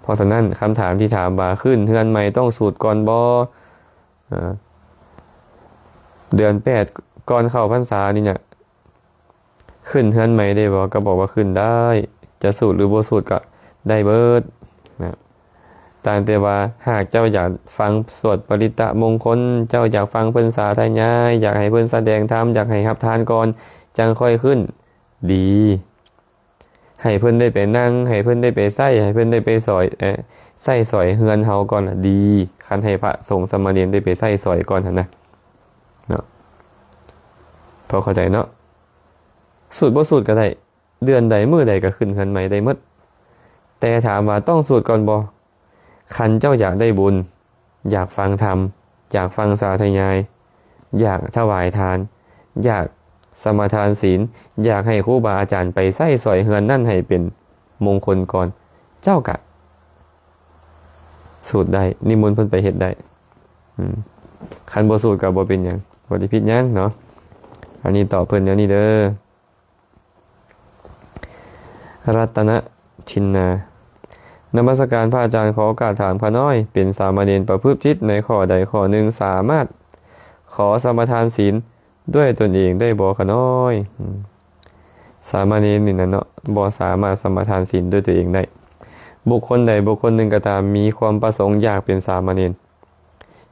S1: เพราะฉะนั้นคำถามที่ถามว่าขึ้นเฮือนใหม่ต้องสูตรก่อนบ่เดือน8ก่อนเข้าพรรษานี่เนี่ยขึ้นเฮือนใหม่ได้บ่ก็บอกว่าขึ้นได้จะสูตรหรือบ่สูตรก็ได้เบิดนะแต่ว่าหากเจ้าอยากฟังสวดปริตะมงคลเจ้าอยากฟังเพิ่นสาธยายอยากให้เพิ่นแสดงธรรมอยากให้รับทานก่อนจังค่อยขึ้นดีให้เพิ่นได้ไปนั่งให้เพิ่นได้ไปใส่ให้เพิ่นได้ไปสอยใส่สอยเฮือนเฮาก่อนดีคันให้พระสงฆ์สามเณรได้ไปใส่สอยก่อนหั่นนะเนาะพอเข้าใจเนาะสูตรบ่สูตรก็ได้เดือนใดมื้อใดก็ขึ้นเฮือนใหม่ได้หมดแต่ถามว่าต้องสูตรก่อนบ่คันเจ้าอยากได้บุญอยากฟังธรรมอยากฟังสาธยายอยากถวายทานอยากสมาทานศีลอยากให้ครูบาอาจารย์ไปใส่สอยเฮือนนั่นให้เป็นมงคลก่อนเจ้ากะสูตรได้นิมนต์เพิ่นไปเฮ็ดได้คันบ่สูตรก็บ่เป็นหยังบ่ได้ผิดหยังเนาะอันนี้ตอบเพิ่นเดี๋ยวนี้เด้อรัตนชินนานมัสการพระอาจารย์ขอโอกาสถามข้าน้อยเป็นสามเณรประพฤติผิดในข้อใดข้อหนึ่งสามารถขอสมาทานศีลด้วยตนเองได้บ่ข้าน้อยสามเณรนี่นะเนาะบ่สามารถสมาทานศีลด้วยตัวเองได้บุคคลใดบุคคลหนึ่งก็ตามมีความประสงค์อยากเป็นสามเณร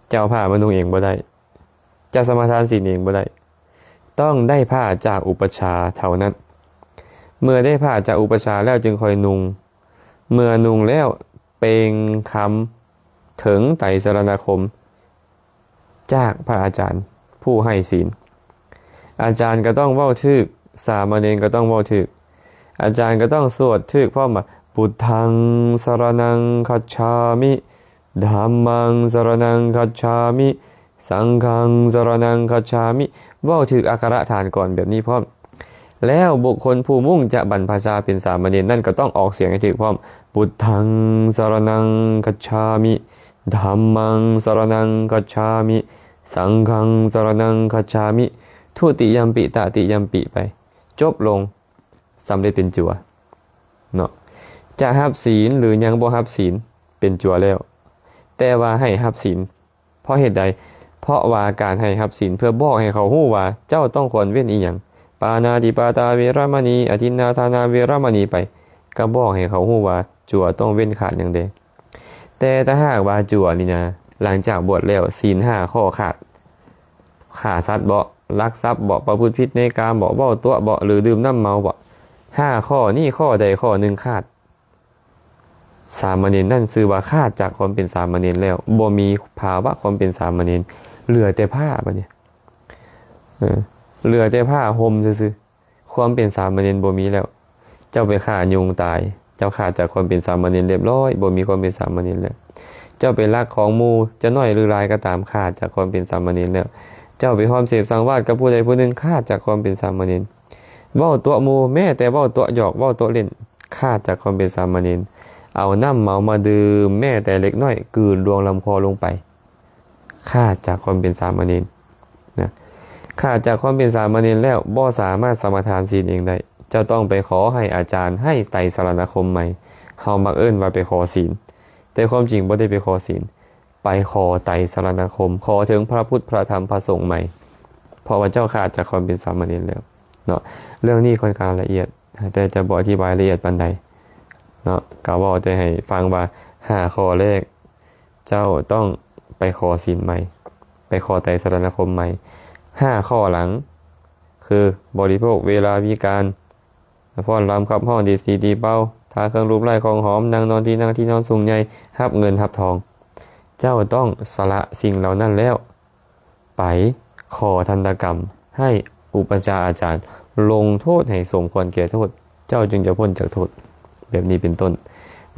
S1: เจ้าผ้ามานุ่งเองบ่ได้จะสมาทานศีลเองบ่ได้ต้องได้ผ้าจากอุปัชฌาย์เท่านั้นเมื่อได้ผ้าจากอุปัชฌาย์แล้วจึงค่อยนุ่งเมื่อนุ่งแล้วเปล่งคำถึงไตรสรณคมจากพระอาจารย์ผู้ให้ศีลอาจารย์ก็ต้องเว้าถึกสามเณรก็ต้องเว้าถึกอาจารย์ก็ต้องสวดถึกพร้อมว่าพุทธังสรณังคัจฉามิธัมมังสรณังคัจฉามิสังฆังสรณังคัจฉามิเว้าถึกอักขระฐานก่อนแบบนี้พร้อมแล้วบุคคลผู้มุ่งจะบรรพชาเป็นสามเณรนั่นก็ต้องออกเสียงให้ถูกพร้อมพุทธังสรณังคัจฉามิธัมมังสรณังคัจฉามิสังฆังสรณังคัจฉามิทุติยัมปิตติยัมปิไปจบลงสำเร็จเป็นจั่วเนาะจะรับศีลหรือยังบ่รับศีลเป็นจั่วแล้วแต่ว่าให้รับศีลเพราะเหตุใดเพราะว่าการให้รับศีลเพื่อบอกให้เขาฮู้ว่าเจ้าต้องควรเว้นอีหยังปานาติปาตาเวรมณีอทินนาทานาเวรมณีไปก็บอกให้เขาฮู้ว่าจั่วต้องเว้นขาดอย่างใดแต่ถ้าหากว่าจั่วนี่นะหลังจากบวชแล้วศีล5ข้อขาดฆ่าสัตว์บ่ลักทรัพย์บ่ประพฤติผิดในกามบ่เว้าตัวบ่หรือดื่มน้ำเมาบ่5ข้อนี่ข้อใดข้อหนึ่งขาดสามเณรนั่นชื่อว่าขาดจากความเป็นสามเณรแล้วบ่มีภาวะความเป็นสามเณรเหลือแต่ผ้าบัดนี้เหลือแต่ผ้าห่มซื่อๆความเป็นสามเณรบ่มีแล้ว เจ้าไปฆ่ายุงตายเจ้าขาดจากความเป็นสามเณรเรียบร้อยบ่มีความเป็นสามเณรแล้วเจ้าไปลักของหมู่จะน้อยหรือหลายก็ตามขาดจากความเป็นสามเณรแล้วเจ้าไปห้อมเสพสังวาสกับผู้ใดผู้หนึ่งขาดจากความเป็นสามเณรเว้าตัวหมู่แม้แต่เว้าตัวหยอกเว้าตัวเล่นขาดจากความเป็นสามเณรเอาน้ำเมามาดื่มแม้แต่เล็กน้อยกลืนรวงลำคอลงไปขาดจากความเป็นสามเณรนะขาดจากความเป็นสามเณรแล้วบ่สามารถสมาทานศีลเองได้เจ้าต้องไปขอให้อาจารย์ให้ไตรสรณคมใหม่เฮามักเอิ้นว่าไปขอศีลแต่ความจริงบ่ได้ไปขอศีลไปขอไตรสรณคมขอถึงพระพุทธพระธรรมพระสงฆ์ใหม่เพราะว่าเจ้าขาดจากความเป็นสามเณรแล้วเนาะเรื่องนี้ค่อนข้างละเอียดแต่จะบ่อธิบายละเอียดปานใดเนาะก็เว้าแต่ให้ฟังว่า5ข้อแรกเจ้าต้องไปขอศีลใหม่ไปขอไตรสรณคมใหม่5ข้อหลังคือบริโภคเวลาวิการฟ้อนรำขับห้องดีสีดีเป้าทาเครื่องรูปไล่ของหอมนางนอนที่นั่งที่นอนสูงใหญ่หับเงินหับทองเจ้าต้องสละสิ่งเหล่านั้นแล้วไปขอทันตกรรมให้อุปชฌาย์อาจารย์ลงโทษให้สมควรแก่โทษเจ้าจึงจะพ้นจากโทษแบบนี้เป็นต้น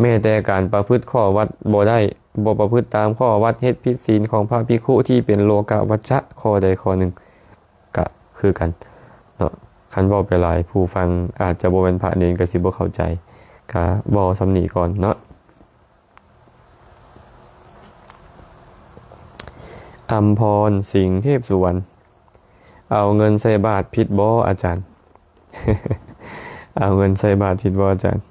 S1: แม้แต่การประพฤติข้อวัดบ่ได้บ่ประพฤติตามข้อวัดเฮ็ดผิดศีลของพระภิกขุที่เป็นโลกวัชชะข้อใดข้อหนึ่งก็คือกันเนาะคันเว้าไปหลายผู้ฟังอาจจะบ่เป็นพระเนรก็สิบ่เข้าใจก็เว้าสำนี้ก่อนเนาะอัมพรสิงห์เทพสุวรรณเอาเงินใส่บาตรผิดบ่อาจารย์ เอาเงินใส่บาตรผิดบ่อาจารย์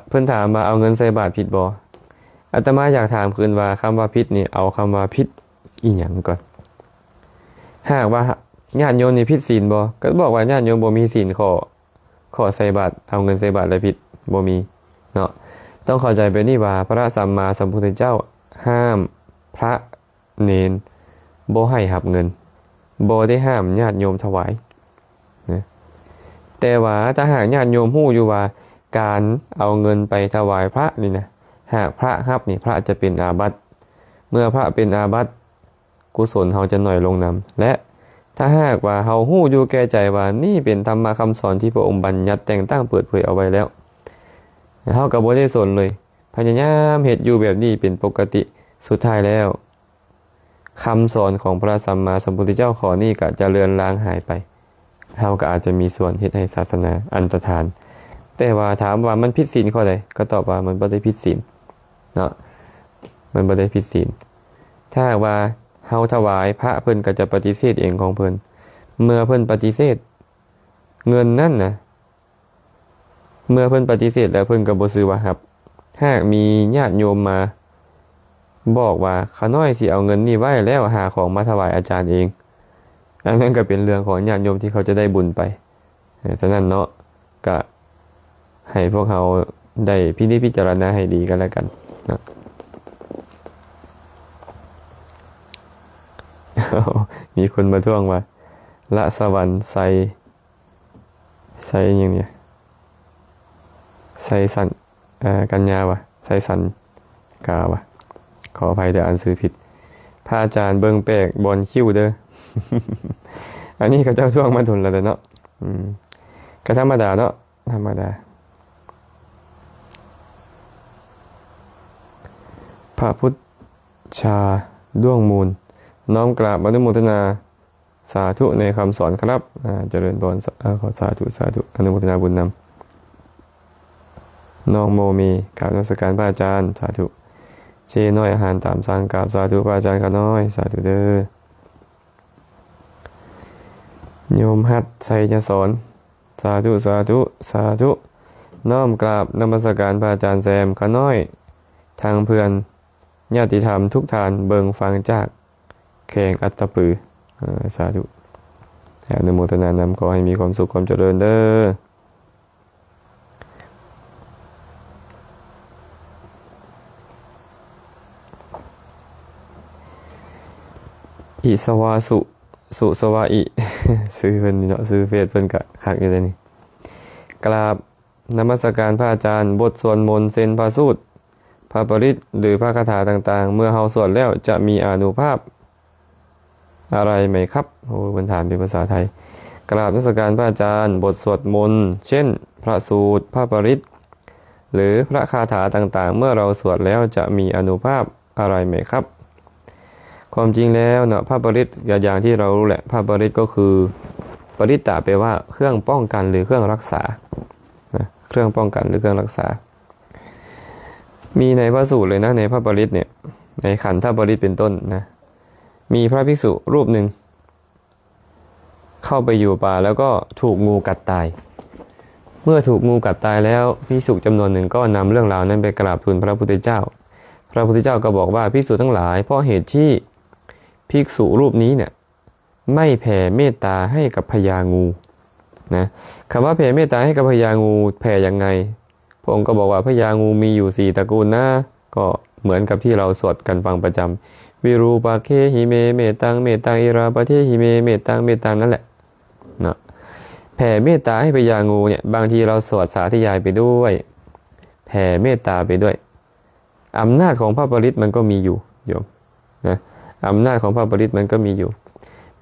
S1: เพิ่นถามว่าเอาเงินใส่บาตรผิดบ่อาตมาอยากถามคืนว่าคำว่าผิดนี่เอาคำว่าผิดอีหยังก่อนหากว่าญาติโยมนี่ผิดศีลบ่ก็บอกว่าญาติโยมบ่มีศีลข้อใส่บาตรเอาเงินใส่บาตรแล้วผิดบ่มีเนาะต้องเข้าใจไปนี่ว่าพระสัมมาสัมพุทธเจ้าห้ามพระเนรบ่ให้รับเงินบ่ได้ห้ามญาติโยมถวายนะแต่ว่าถ้าหากญาติโยมฮู้อยู่ว่าการเอาเงินไปถวายพระนี่นะหากพระรับนี่พระจะเป็นอาบัติเมื่อพระเป็นอาบัติกุศลเฮาจะน้อยลงนำและถ้าหากว่าเฮาฮู้อยู่แก่ใจว่านี่เป็นธรรมะคำสอนที่พระองค์บัญญัติแต่งตั้งเปิดเผยเอาไว้แล้วเฮาก็บ่ได้สนเลยพยายามเฮ็ดอยู่แบบนี้เป็นปกติสุดท้ายแล้วคำสอนของพระสัมมาสัมพุทธเจ้าข้อนี้ก็จะเลือนลางหายไปเฮาก็อาจจะมีส่วนเฮ็ดให้ศาสนาอันตรธานแต่ว่าถามว่ามันผิดศีลข้อใดก็ตอบว่ามันบ่ได้ผิดศีลเนาะมันบ่ได้ผิดศีลถ้าหากว่าเฮาถวายพระเพิ่นก็จะปฏิเสธเองของเพิ่นเมื่อเพิ่นปฏิเสธเงินนั่นน่ะเมื่อเพิ่นปฏิเสธแล้วเพิ่นก็บ่ซื้อว่ารับหากมีญาติโยมมาบอกว่าขาน้อยสิเอาเงินนี่ไว้แล้วหาของมาถวายอาจารย์เองอันนั้นก็เป็นเรื่องของญาติโยมที่เขาจะได้บุญไปฉะนั้นเนาะก็ให้พวกเขาได้พิจารณาให้ดีกันแล้วกันนะ มีคนมาท่วงว่าละสวรรค์ใส่อย่างเนี้ยใส่สันกัญญาวะใส่สันกาวะขออภัยแต่อ่านซื้อผิดพระอาจารย์เบิ่งแปลกบอลคิ้วเด้อ อันนี้เขาเจ้าท่วงมาทุนแล้วเนาะก็ธรรมดาเนาะธรรมดาพระพุทธชาด้วงมูลน้อมกราบอนุโมทนาสาธุในคำสอนครับเจริญพรขอสาธุอนุโมทนาบุญนำน้องโมมีกราบนมัสการพระอาจารย์สาธุเชน้อยอาหารตามสั่งกราบสาธุพระอาจารย์ข้าน้อยสาธุเด้อโยมฮัดไสยสอนสาธุน้อมกราบนมัสการพระอาจารย์แซมข้าน้อยทางเพื่อนญาติธรรมทุกทานเบิงฟังจากแข่งอัตตปือสาธุอนุโมทนานำขอให้มีความสุขความเจริญเด้ออิสวาสุสวาอิ ซื้อเพิ่นเนาะซื้อเฟซเพิ่นกะคักอยู่เลยนี่กราบนมัสการพระอาจารย์บทสวดมนต์เซนพระสูตรพระปริตรหรือพระคาถาต่างๆเมื่อเฮาสวดแล้วจะมีอานุภาพอะไรไหมครับโอ้บรรถามเป็นภาษาไทย กราบนมัสการพระอาจารย์บทสวดมนต์เช่นพระสูตรพระปริตรหรือพระคาถาต่างๆเมื่อเราสวดแล้วจะมีอานุภาพอะไรไหมครับ ความจริงแล้วเนาะพระปริตรอย่างที่เรารู้แหละพระปริตรก็คือปริตตะแปลว่าเครื่องป้องกันหรือเครื่องรักษานะเครื่องป้องกันหรือเครื่องรักษามีในพระสูตรเลยนะในพระปริตรเนี่ยในขันธปริตรเป็นต้นนะมีพระภิกษุรูปหนึ่งเข้าไปอยู่ป่าแล้วก็ถูกงูกัดตายเมื่อถูกงูกัดตายแล้วภิกษุจำนวนหนึ่งก็นำเรื่องราวนั้นไปกราบทูลพระพุทธเจ้าพระพุทธเจ้าก็บอกว่าภิกษุทั้งหลายเพราะเหตุที่ภิกษุรูปนี้เนี่ยไม่แผ่เมตตาให้กับพญางูนะคำว่าแผ่เมตตาให้กับพญางูแผ่ยังไงพระองค์ก็บอกว่าพญางูมีอยู่4ตระกูลนะก็เหมือนกับที่เราสวดกันฟังประจำวิรูปะเคหิเมเมตังเมตังอิราปะเทหิเมเมตังเมตังนั่นแหละนะแผ่เมตตาให้พญางูเนี่ยบางทีเราสวดสาธยายไปด้วยแผ่เมตตาไปด้วยอำนาจของพระปริตรมันก็มีอยู่โยมนะอำนาจของพระปริตรมันก็มีอยู่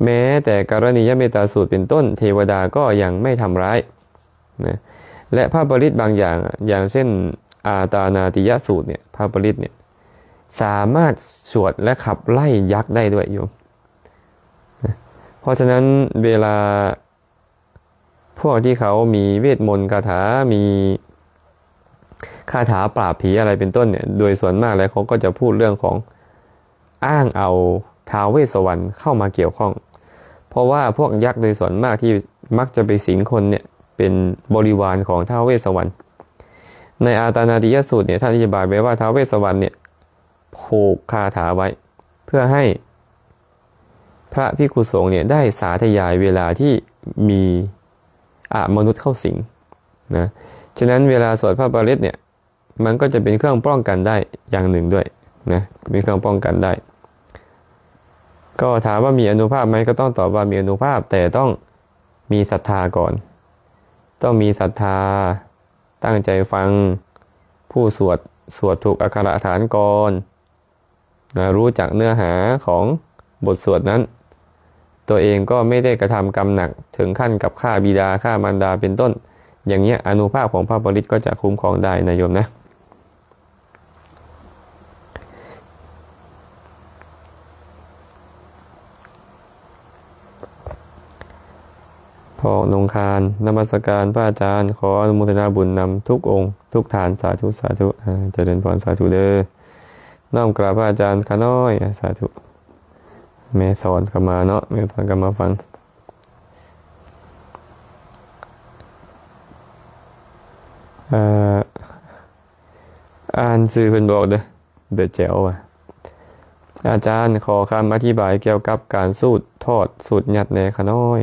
S1: แม้แต่กรณียเมตตาสูตรเป็นต้นเทวดาก็ยังไม่ทำร้ายนะและพระปริตรบางอย่างอย่างเช่นอาตานาติยสูตรเนี่ยพระปริตรเนี่ยสามารถสวดและขับไล่ยักษ์ได้ด้วยโยมนะเพราะฉะนั้นเวลาพวกที่เขามีเวทมนต์คาถามีคาถาปราบผีอะไรเป็นต้นเนี่ยโดยส่วนมากแล้วเขาก็จะพูดเรื่องของอ้างเอาท้าวเวสสวรรณเข้ามาเกี่ยวข้องเพราะว่าพวกยักษ์โดยส่วนมากที่มักจะไปสิงคนเนี่ยเป็นบริวารของท้าวเวสสวรรณในอาตานาติยสูตรเนี่ยท่านอธิบายไว้ว่าท้าวเวสสวรรณเนี่ยผูกคาถาไว้เพื่อให้พระภิกขุสงฆ์เนี่ยได้สาธยายเวลาที่มีมนุษย์เข้าสิงนะฉะนั้นเวลาสวดพระปริตรเนี่ยมันก็จะเป็นเครื่องป้องกันได้อย่างหนึ่งด้วยนะเป็นเครื่องป้องกันได้ก็ถามว่ามีอานุภาพไหมก็ต้องตอบว่ามีอานุภาพแต่ต้องมีศรัทธาก่อนต้องมีศรัทธาตั้งใจฟังผู้สวดถูกอักขระฐานก่อนนะรู้จักเนื้อหาของบทสวดนั้นตัวเองก็ไม่ได้กระทำกรรมหนักถึงขั้นกับฆ่าบิดาฆ่ามารดาเป็นต้นอย่างเงี้ยอานุภาพของพระปริตรก็จะคุ้มครองได้นะโยมนะพอนงคารนมัสการพระอาจารย์ขออนุโมทนาบุญนำทุกองค์ทุกฐานสาธุสาธุเจริญพรสาธุเด้อน้อมกราบพระอาจารย์ข้าน้อยสาธุแม่สอนกันมาเนาะแม่สอนกันมาฟังอ่านสื่อเพิ่นบอกเด้อแจ๋วอ่ะอาจารย์ขอคำอธิบายเกี่ยวกับการสูดทอดสูดหยัดแหน่ข้าน้อย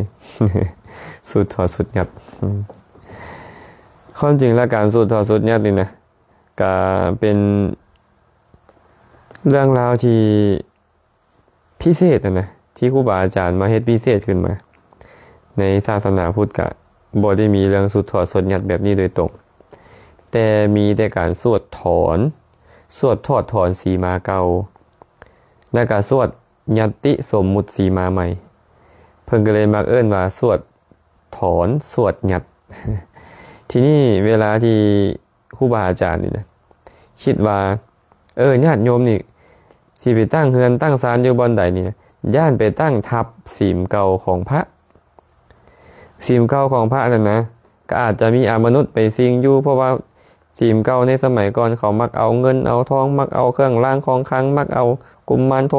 S1: สูดทอดสูดหยัดความจริงแล้วการสูดทอดสูดหยัดนี่นะก็เป็นเรื่องราวที่พิเศษนะที่ครูบาอาจารย์มาเฮ็ดพิเศษขึ้นมาในศาสนาพุทธก็บ่ได้มีเรื่องสูดทอดสูดหยัดแบบนี้โดยตรงแต่มีแต่การสวดถอนสวดทอดถอนสีมาเก่าและก็สวดยัตติสมมุติสีมาใหม่เพิ่นก็เลยมักเอิ้นว่าสวดถอนสวดหยัด ทีนี้เวลาที่ครูบาอาจารย์นี่นะคิดว่าญาติโยมนี่สิไปตั้งเฮือนตั้งศาลอยู่บ่อนใดนี่นะย่านไปตั้งทับศีลเก่าของพระศีลเก่าของพระนั่นนะก็อาจจะมีมนุษย์ไปสิงอยู่เพราะว่าศีลเก่าในสมัยก่อนเขามักเอาเงินเอาทองมักเอาเครื่องรางของขลังมักเอากุมารท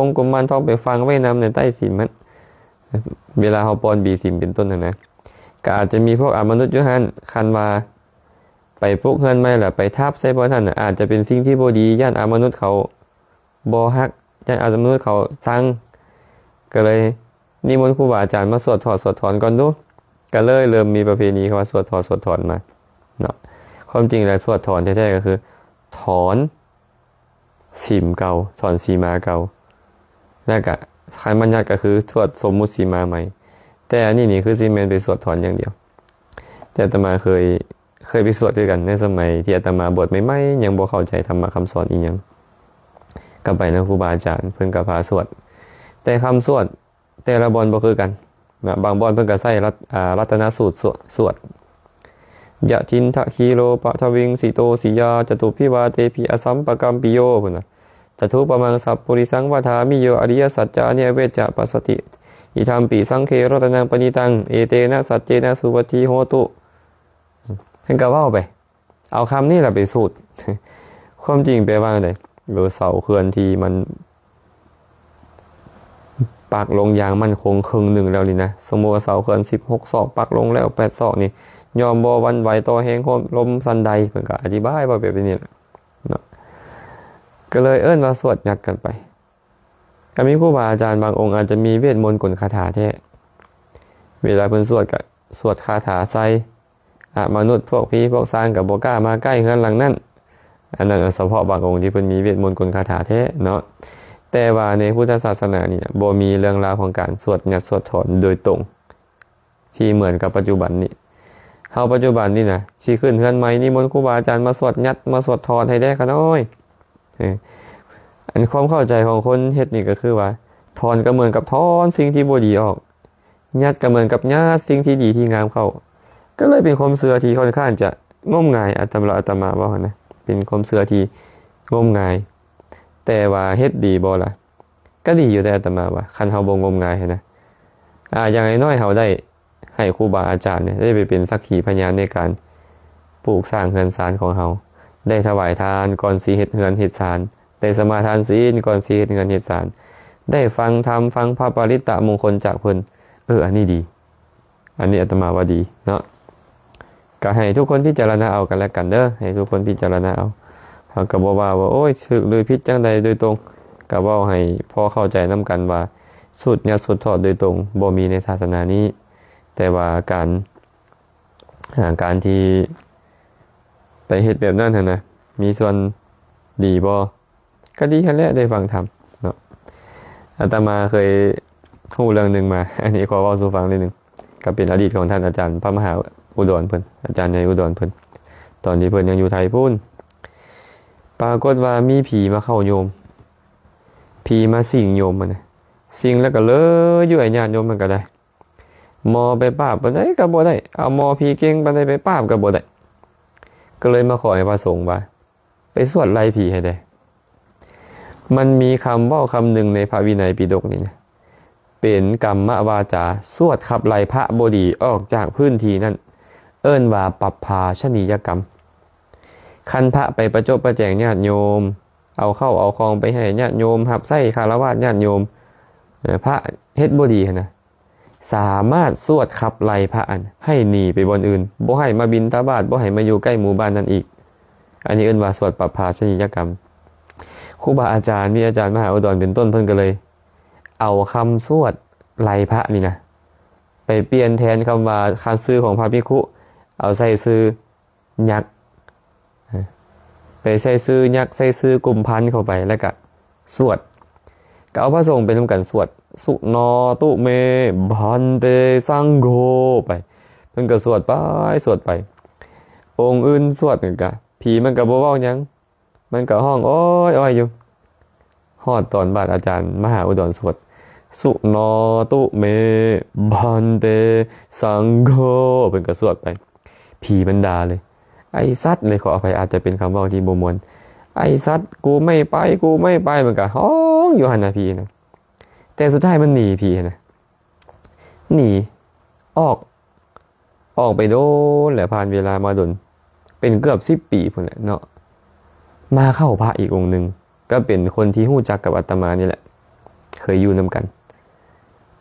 S1: องไปฝังไว้นำในใต้ศีลมันเวลาเฮาปอนบีศีลเป็นต้นนะก็อาจจะมีพวกมนุษย์อยู่หั่นคันว่าไปปลุกเฮือนใหม่ล่ะไปทับใส่บ่ทันอาจจะเป็นสิ่งที่บ่ดีย่านมนุษย์เขาบ่ฮักย่านมนุษย์เขาสั่งก็เลยนิมนต์ครูบาอาจารย์มาสวดถอนก่อนดูก็เลยเริ่มมีประเพณีคำว่าสวดถอนมาเนาะความจริงแล้วสวดถอนแท้ๆก็คือถอนศีลเก่าถอนสีมาเก่าแล้วก็คันบัญญัติก็คือสวดสมมุติสีมาใหม่แต่อันนี้นี่คือสิแม่นไปสวดถอนอย่างเดียวแต่อาตมาเคยไปสวดด้วยกันในสมัยที่อาตมาบวชใหม่ๆยังบ่เข้าใจธรรมะคำสอนอีหยังก็ไปนำครูบาอาจารย์เพิ่นก็พาสวดแต่คำสวดแต่ละบอนบ่คือกัน นะบางบอนเพิ่นก็ใช้รัตนสูตรสวดยะทินทะคีโลปะทวิงสิโตสิยาจตุพิวาเตปิอสัมปกัมปิโยพุ่นน่ะจตุปมังสัพปุริสังวทามิโยอริยสัจจานิเวจจะปัสสติอิธัมปิสังเครัตนังปณิตังเอเตนะสัจเจนะสุวัติโหตุเพิ่นก็เว้าไปเอาคำนี้ล่ะไปสูตร ความจริงแปลว่าไดเสาเขื่อนที่มันปักลงยางมั่นคงครึ่งหนึ่งแล้วนี่นะสมมุติว่าเสาเขื่อน16ศอกปักลงแล้ว8ศอกนี่ยอมบ่หวั่นไหวต่อแรงลมสันใดเพิ่นก็อธิบายว่าแบบนี้แหละเนาะก็เลยเอิ้นว่าสวดยัดกันไปก็มีครูบาอาจารย์บางองค์อาจจะมีเวทมนต์กลคาถาแท้เวลาเพิ่นสวดก็สวดคาถาใส่มนุษย์พวกผีพวกสร้างก็บ่กล้ามาใกล้เฮือนหลังนั้นอันนั้นเฉพาะบางองค์ที่เพิ่นมีเวทมนต์กลคาถาแท้เนาะแต่ว่าในพุทธศาสนานี่บ่มีเรื่องราวของการสวดยัดสวดถอนโดยตรงที่เหมือนกับปัจจุบันนี้เฮาปัจจุบันนี่นะสิขึ้นเฮือนใหม่นิมนต์ครูบาอาจารย์มาสวดยัดมาสวดถอนให้ได้ก็น้อยอันความเข้าใจของคนเฮ็ดนี่ก็คือว่าถอนก็เหมือนกับถอนสิ่งที่บ่ดีออกยัดก็เหมือนกับยัดสิ่งที่ดีที่งามเข้าก็เลยเป็นความเชื่อที่ค่อนข้างจะงมงายอาตมาว่านะเป็นความเชื่อที่งมงายแต่ว่าเฮ็ดดีบ่ล่ะก็ดีอยู่แต่อาตมาว่าคันเฮาบ่งมงายนะอย่างน้อยเฮาได้ให้ครูบาอาจารย์เนี่ยได้ไปเป็นสักขีพยานในการปลูกสร้างเฮือนศาลของเฮาได้ถวายทานก่อนสิเฮ็ดเฮือนเฮ็ดศาลได้สมาทานศีลก่อนสิเฮ็ดเฮือนเฮ็ดศาลได้ฟังธรรมฟังพระปริตตมงคลจากเพิ่นอันนี้ดีอันนี้อาตมาว่าดีเนาะก็ให้ทุกคนพิจารณาเอากันแล้วกันเด้อให้ทุกคนพิจารณาเอาเฮาก็บ่ว่าโอ้ยถูกหรือผิดจังใดโดยตรงก็เว้าให้พอเข้าใจนำกันว่าสุดยัดสุดทอดโดยตรงบ่มีในศาสนานี้แต่ว่าการที่ไปเฮ็ดแบบนั้นนะมีส่วนดีบ่ก็ดีคั่นแหละได้ฟังธรรมเนาะอาตมาเคยรู้เรื่องนึงมาอันนี้ขอเว้าสู่ฟังนิดนึงก็เป็นอดีตของท่านอาจารย์พระมหาอุดรเพิ่นอาจารย์ใหญ่อุดรเพิ่นตอนที่เพิ่นยังอยู่ไทยพู้นปรากฏว่ามีผีมาเข้าโยมผีมาสิงโยมมันน่ะสิงแล้วก็เลยอยู่ไอ้ญาติโยมมันก็ได้หมอไปปราบปานใดก็บ่ได้เอาหมอผีเก่งปานใดไปปราบก็บ่ได้ก็เลยมาขอให้พระสงฆ์ว่าไปสวดไล่ผีให้ได้มันมีคำเว้าคำหนึ่งในพระวินัยปิฎกนี่นะเป็นกรรมวาจาสวดขับไล่พระบ่ดีออกจากพื้นที่นั้นเอิ้นว่าปัปภาชนียกรรมคันพระไปประจบประแจงญาติโยมเอาเข้าเอาของไปให้ญาติโยมหับไส้คารวะญาติโยมพระเฮ็ดบ่ดีนะสามารถสวดขับไล่พระให้หนีไปบนอื่นบ่ให้มาบิณฑบาตบ่ให้มาอยู่ใกล้หมู่บ้านนั้นอีกอันนี้เอิ้นว่าสวดปัปภาชนียกรรมครูบาอาจารย์มีอาจารย์มหาอุดรเป็นต้นเพิ่นก็เลยเอาคำสวดไล่พระนี่นะไปเปลี่ยนแทนคำว่าคำชื่อของพระภิกขุเอาใส่ชื่อยักษ์ไปใส่ชื่อยักษ์ใส่ชื่อกลุ่มพันธุ์เข้าไปแล้วก็สวดก็เอาพระสงฆ์ไปทำกันสวดสุนอตุเมบันเตสังโฆไปเพิ่นก็สวดไปองค์อื่นสวดกันกะผีมันก็บ่เว้าหยังมันก็ห้องโอ้ยอยู่ฮอดตอนบาดอาจารย์มหาอุดรสวดสุนอตุเมบันเตสังโฆเพิ่นก็สวดไปผีมันด่าเลยไอ้สัตว์เลยขออภัยอาจจะเป็นคำเว้าที่บ่ม่วนไอ้สัตว์กูไม่ไปมันก็ฮ้องอยู่หั่นน่ะผีนะแต่สุดท้ายมันหนีผีนะหนีออกไปโดนแหละผ่านเวลามาดนเป็นเกือบ10 ปีพุ่นแหละเนาะมาเข้าพระอีกองค์นึงก็เป็นคนที่ฮู้จักกับอาตมานี่แหละเคยอยู่นำกัน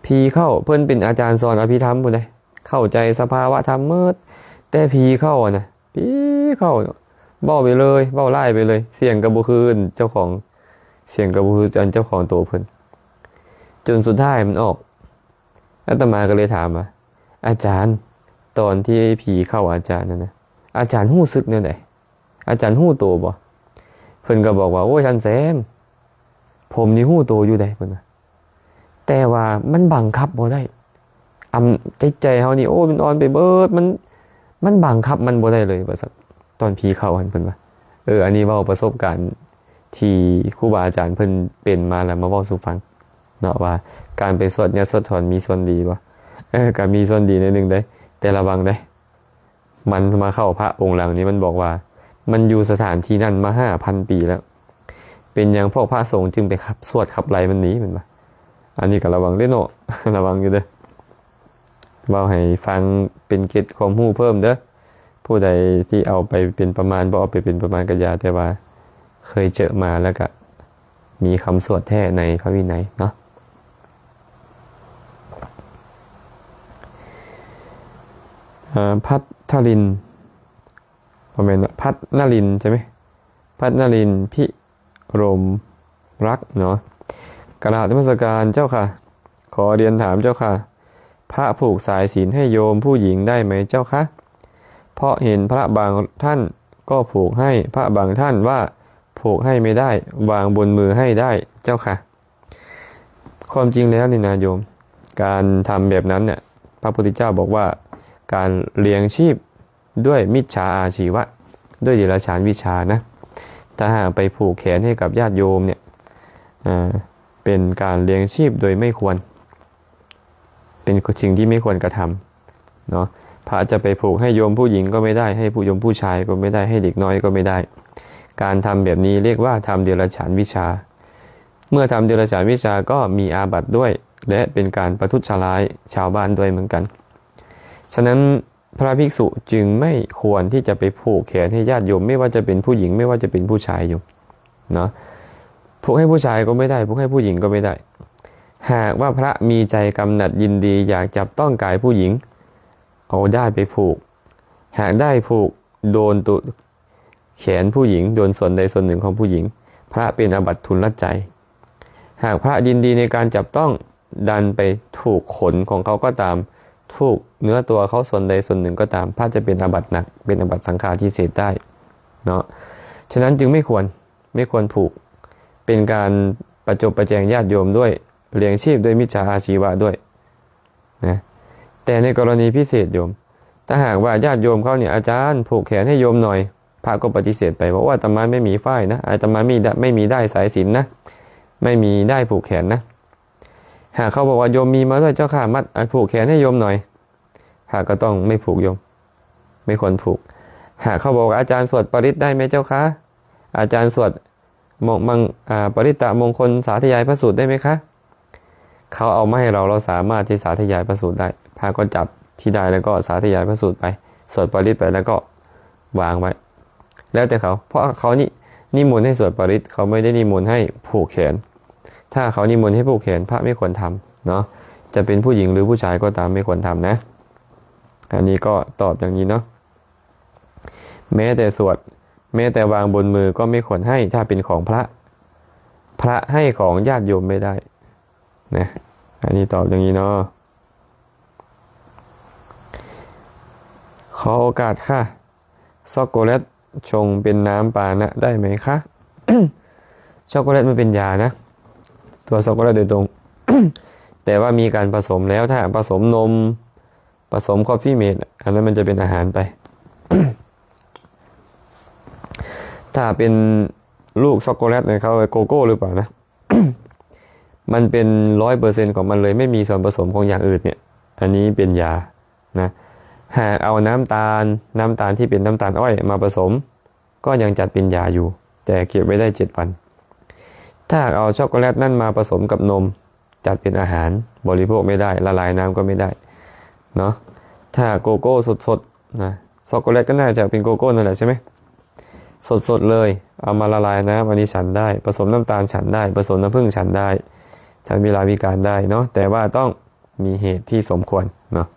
S1: ผีเข้าเพิ่นเป็นอาจารย์สอนอภิธรรมพุ่นเด้เข้าใจสภาวะธรรมเมิดแต่ผีเข้านะผีเข้าเว้าไปเลยเว้าไล่ไปเลยเสียงก็บ่คืนเจ้าของเสียงก็บ่คือเจ้าของตัวเพิ่นจนสุดท้ายมันออกอาตมาก็เลยถามว่าอาจารย์ตอนที่ผีเข้าอาจารย์นั่นนะอาจารย์ฮู้สึกแนวใดอาจารย์ฮู้ตัวบ่เพิ่นก็บอกว่าโอ้ยท่านแซมผมนี่ฮู้ตัวอยู่ได้เพิ่นว่าแต่ว่ามันบังคับบ่ได้ใจเฮานี่โอ้มันอ่อนไปเบิดมันบังคับมันบ่ได้เลยว่าซั่นตอนผีเข้าเพิ่นว่าอันนี้เว้าประสบการณ์ที่ครูบาอาจารย์เพิ่นเป็นมาแล้วมาเว้าสู่ฟังเนาะว่าการไปสวดเนี่ยสวดถอนมีส่วนดีบ่ ก็มีส่วนดีในหนึ่งได้แต่ระวังได้มันมาเข้าพระองค์หลังนี้มันบอกว่ามันอยู่สถานที่นั่นมา5,000 ปีแล้วเป็นอย่างพวกพระสงฆ์จึงไปขับสวดขับไล่มันหนีมันมาอันนี้ก็ระวังได้เนาะ ระวังอยู่เด้อเบาให้ฟังเป็นเกร็ดความรู้เพิ่มเด้อผู้ใดที่เอาไปเป็นประมาณบ่เอาไปเป็นประมาณกัญญาแต่ว่าเคยเจอมาแล้วก็มีคำสวดแท้ในพระวินัยเนาะพัทลินประมาณพัทนลินใช่ไหมพัทนลินพิรมรักเนาะกราบนมัสการเจ้าค่ะขอเรียนถามเจ้าค่ะพระผูกสายศีลให้โยมผู้หญิงได้ไหมเจ้าคะเพราะเห็นพระบางท่านก็ผูกให้พระบางท่านว่าผูกให้ไม่ได้วางบนมือให้ได้เจ้าค่ะความจริงแล้วนี่นะโยมการทำแบบนั้นเนี่ยพระพุทธเจ้าบอกว่าการเลี้ยงชีพด้วยมิจฉาอาชีวะด้วยเดรัจฉานวิชานะถ้าหากไปผูกแขนให้กับญาติโยมเนี่ยเป็นการเลี้ยงชีพโดยไม่ควรเป็นสิ่งที่ไม่ควรกระทำเนาะพระจะไปผูกให้โยมผู้หญิงก็ไม่ได้ให้ผู้โยมผู้ชายก็ไม่ได้ให้เด็กน้อยก็ไม่ได้การทำแบบนี้เรียกว่าทำเดรัจฉานวิชาเมื่อทำเดรัจฉานวิชาก็มีอาบัติด้วยและเป็นการประทุษร้ายชาวบ้านด้วยเหมือนกันฉะนั้นพระภิกษุจึงไม่ควรที่จะไปผูกแขนให้ญาติโยมไม่ว่าจะเป็นผู้หญิงไม่ว่าจะเป็นผู้ชายโยมเนาะผูกให้ผู้ชายก็ไม่ได้ผูกให้ผู้หญิงก็ไม่ได้หากว่าพระมีใจกำหนัดยินดีอยากจับต้องกายผู้หญิงเอาได้ไปผูกหากได้ผูกโดนตุแขนผู้หญิงโดนส่วนใดส่วนหนึ่งของผู้หญิงพระเป็นอาบัติทุนละใจหากพระยินดีในการจับต้องดันไปถูกขนของเขาก็ตามถูกเนื้อตัวเขาส่วนใดส่วนหนึ่งก็ตามพระจะเป็นอาบัติหนักเป็นอาบัติสังฆาทิเศษได้เนาะฉะนั้นจึงไม่ควรผูกเป็นการประจบประแจงญาติโยมด้วยเลี้ยงชีพด้วยมิจฉาอาชีวะด้วยนะแต่ในกรณีพิเศษโยมถ้าหากว่าญาติโยมเขาเนี่ยอาจารย์ผูกแขนให้โยมหน่อยพระก็ปฏิเสธไปบอกว่าอาตมาไม่มีฝ้ายนะอาตมาไม่มีได้สายศีลนะไม่มีได้ผูกแขนนะหากเขาบอกว่าโยมมีมาด้วยเจ้าค่ะมัดผูกแขนให้โยมหน่อยหากก็ต้องไม่ผูกโยมไม่ควรผูกหากเขาบอกว่าอาจารย์สวดปริตได้ไหมเจ้าคะอาจารย์สวดปริตตมงคลสาธยายพระสูตรได้ไหมคะเขาเอามาให้เราสามารถที่สาธยายพระสูตรได้พระก็จับที่ได้แล้วก็สาธยายพระสูตรไปสวดปริตไปแล้วก็วางไว้แล้วแต่เขาเพราะเขานิมนต์ให้สวดปริตเขาไม่ได้นิมนต์ให้ผูกแขนถ้าเขานิมนต์ให้ผูกแขนพระไม่ควรทำเนาะจะเป็นผู้หญิงหรือผู้ชายก็ตามไม่ควรทำนะอันนี้ก็ตอบอย่างนี้เนาะแม้แต่สวดแม้แต่วางบนมือก็ไม่ควรให้ถ้าเป็นของพระให้ของญาติโยมไม่ได้นะอันนี้ตอบอย่างนี้เนาะขอโอกาสค่ะช็อกโกแลตชงเป็นน้ำปานะได้ไหมคะ ช็อกโกแลตมันเป็นยานะตัวช็อกโกแลตโดยตรง แต่ว่ามีการผสมแล้วถ้าผสมนมผสมคอฟฟี่เมดอันนั้นมันจะเป็นอาหารไป ถ้าเป็นลูกช็อกโกแลตเนี่ยเขาโกโก้หรือเปล่านะ มันเป็น 100% ของมันเลยไม่มีส่วนผสมของอย่างอื่นเนี่ยอันนี้เป็นยานะหากเอาน้ำตาลที่เป็นน้ำตาลอ้อยมาผสมก็ยังจัดเป็นยาอยู่แต่เก็บไว้ได้7 วันถ้าเอาช็อกโกแลตนั่นมาผสมกับนมจัดเป็นอาหารบริโภคไม่ได้ละลายน้ำก็ไม่ได้เนาะถ้าโกโก้สดๆนะช็อกโกแลตก็น่าจะเป็นโกโก้นั่นแหละใช่ไหมสดๆเลยเอามาละลายน้ำอันนี้ฉันได้ผสมน้ำตาลฉันได้ผสมน้ำผึ้งฉันได้ฉันเวลาวิการได้เนาะแต่ว่าต้องมีเหตุที่สมควรเนาะ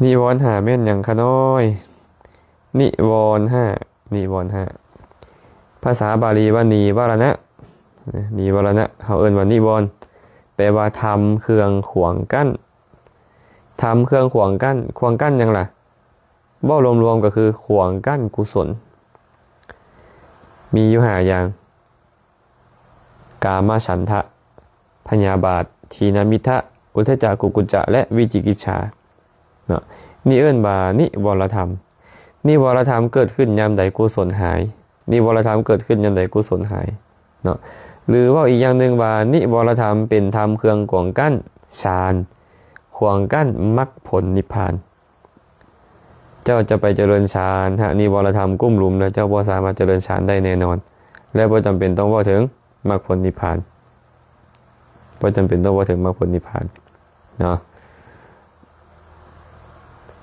S1: นิวรณ์หาแม่นอย่างขน้อยนิวรณ์ห้าภาษาบาลีว่านีวรณะเขาเอิ้นว่านิวรณ์แปลว่าทำเครื่องขวางกั้นทำเครื่องขวางกั้นยังล่ะบ่รวมๆก็คือขวางกั้นกุศลมีอยู่5อย่างกามฉันทะพยาบาททีนมิทะอุทธัจจะกุกุจจะและวิจิกิจฉาเนาะนี่เอิ้นว่านิวรธรรมนิวรธรรมเกิดขึ้นยามใดกุศลหายนิวรธรรมเกิดขึ้นยามใดกุศลหายเนาะ หรือว่าอีกอย่างหนึ่งว่านิวรธรรมเป็นธรรมเครื่องขวางกั้นฌานขวางกั้นมรรคผลนิพพาน เจ้าจะไปเจริญฌานหากนิวรธรรมกุ้มลุมแล้วเจ้าบ่สามารถเจริญฌานได้แน่นอนและบ่จำเป็นต้องว่าถึงมรรคผลนิพพานบ่จำเป็นต้องว่าถึงมรรคผลนิพพานเนาะ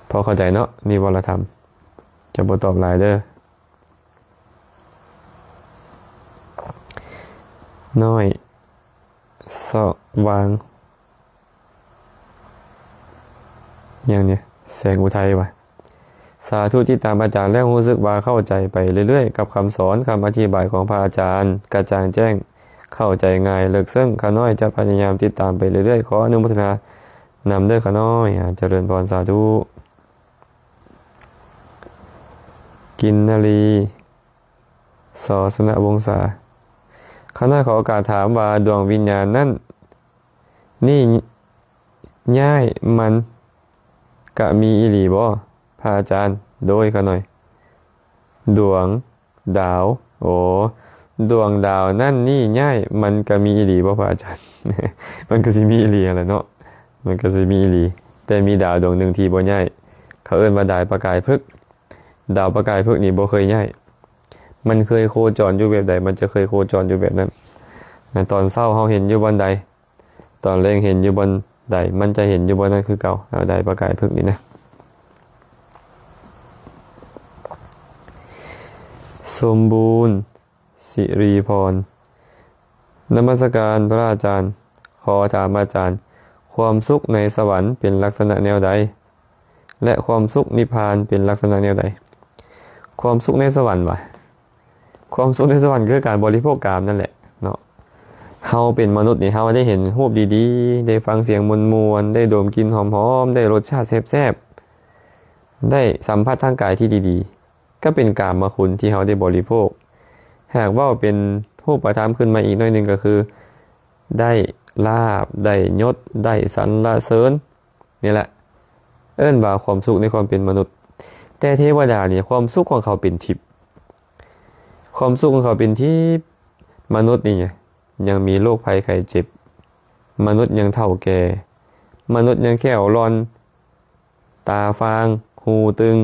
S1: พอเข้าใจเนาะนิวรธรรมจะบ่ตอบหลายเด้อน้อยสว่างอย่างเนี้ยแสงอุทัยว่ะสาธุที่ตามอาจารย์แล้วรู้สึกว่าเข้าใจไปเรื่อยๆกับคำสอนคำอธิบายของพระอาจารย์กระจ่างแจ้งเข้าใจง่ายเลิกซึ่งข้าน้อยจะพยายามติดตามไปเรื่อยๆขออนุโมทนานำเด้อข้าน้อยเจริญพรสาธุกินนาลีสอสนวงศาข้าน้อยขอโอกาสถามว่าดวงวิญญาณนั่นนี่ย้ายมันกะมีอีหลีบ่พระอาจารย์โดยข้าน้อยดวงดาวโอ้ดวงดาวนั่นนี่ย้ายมันก็มีอีหลีบ่พระอาจารย์ มันก็สิมีอีหลีแหละเนาะมันก็สิมีอีหลีแต่มีดาวดวงหนึ่งที่บ่ย้ายเขาเอิ้นว่าดาวประกายพฤกษ์ดาวประกายพฤกษ์นี่บ่เคยย้ายมันเคยโคจรอยู่แบบใดมันจะเคยโคจรอยู่แบบนั้นตอนเช้าเฮาเห็นอยู่บนใดตอนแลงเห็นอยู่บนใดมันจะเห็นอยู่บนนั้นคือเก่าดาวประกายพฤกษ์นี่นะสมบูรณ์สิริพรนมัสการพระอาจารย์ขอถามอาจารย์ความสุขในสวรรค์เป็นลักษณะแนวใดและความสุขนิพพานเป็นลักษณะแนวใดความสุขในสวรรค์วะความสุขในสวรรค์คือการบริโภคกามนั่นแหละเนาะเฮาเป็นมนุษย์นี่เฮาได้เห็นรูปดีๆได้ฟังเสียงมวลๆได้ดมกลิ่นหอมๆได้รสชาติแซ่บๆได้สัมผัสทางกายที่ดีๆก็เป็นกามคุณที่เฮาได้บริโภคหากว่าเป็นรูปธรรมขึ้นมาอีกหน่อยนึงก็คือได้ลาภได้ยศได้สรรเสริญนี่แหละเอิ้นว่าความสุขในความเป็นมนุษย์แต่เทวดาเนี่ยความสุขของเขาเป็นทิพย์ความสุขของเขาเป็นทิพย์มนุษย์นี่ยังมีโรคภัยไข้เจ็บมนุษย์ยังเฒ่าแก่มนุษย์ยังแค่ร้อนตาฟางหูตึง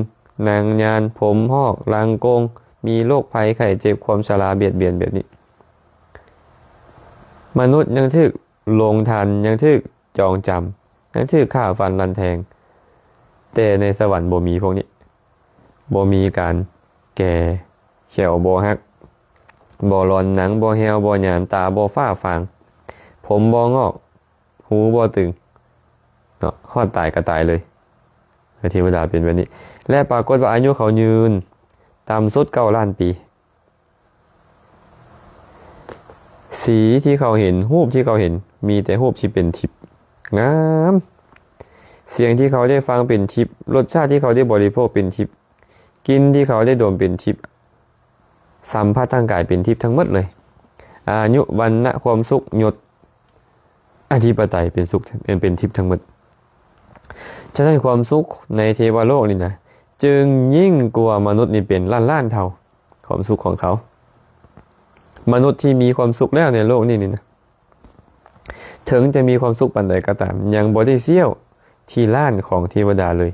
S1: นางยานผมหอกรังโกงมีโรคภัยไข้เจ็บความชราเบียดเบียนแบบนี้มนุษย์ยังถึกลงทันยังถึกจองจำยังถึกฆ่าฟันรันแทงแต่ในสวรรค์บ่มีพวกนี้บ่มีการแก่เขียวบ่ฮักบ่ร้อนหนังบ่แหวบ่หยามตาบ่ฟ้าฟางผมบ่งอกหูบ่ตึงเนาะฮอดตายก็ตายเลยเทวดาเป็นแบบนี้และปรากฏว่าอายุเขายืนต่ำสุด9 ล้านปีสีที่เขาเห็นรูปที่เขาเห็นมีแต่รูปที่เป็นทิพย์งามเสียงที่เขาได้ฟังเป็นทิพย์รสชาติที่เขาได้บริโภคเป็นทิพย์กินที่เขาได้ดมเป็นทิพย์สัมผัสทางกายเป็นทิพย์ทั้งหมดเลยอายุวรรณะความสุขยศอธิปไตยเป็นสุขเป็นทิพย์ทั้งหมดฉะนั้นความสุขในเทวโลกนี่นะจึงยิ่งกว่ามนุษย์นี่เป็นล้านๆเท่าความสุขของเขามนุษย์ที่มีความสุขแล้วในโลกนี้นี่นะถึงจะมีความสุขปานใดก็ตามยังบ่ได้เสี้ยวที่ล้านของเทวดาเลย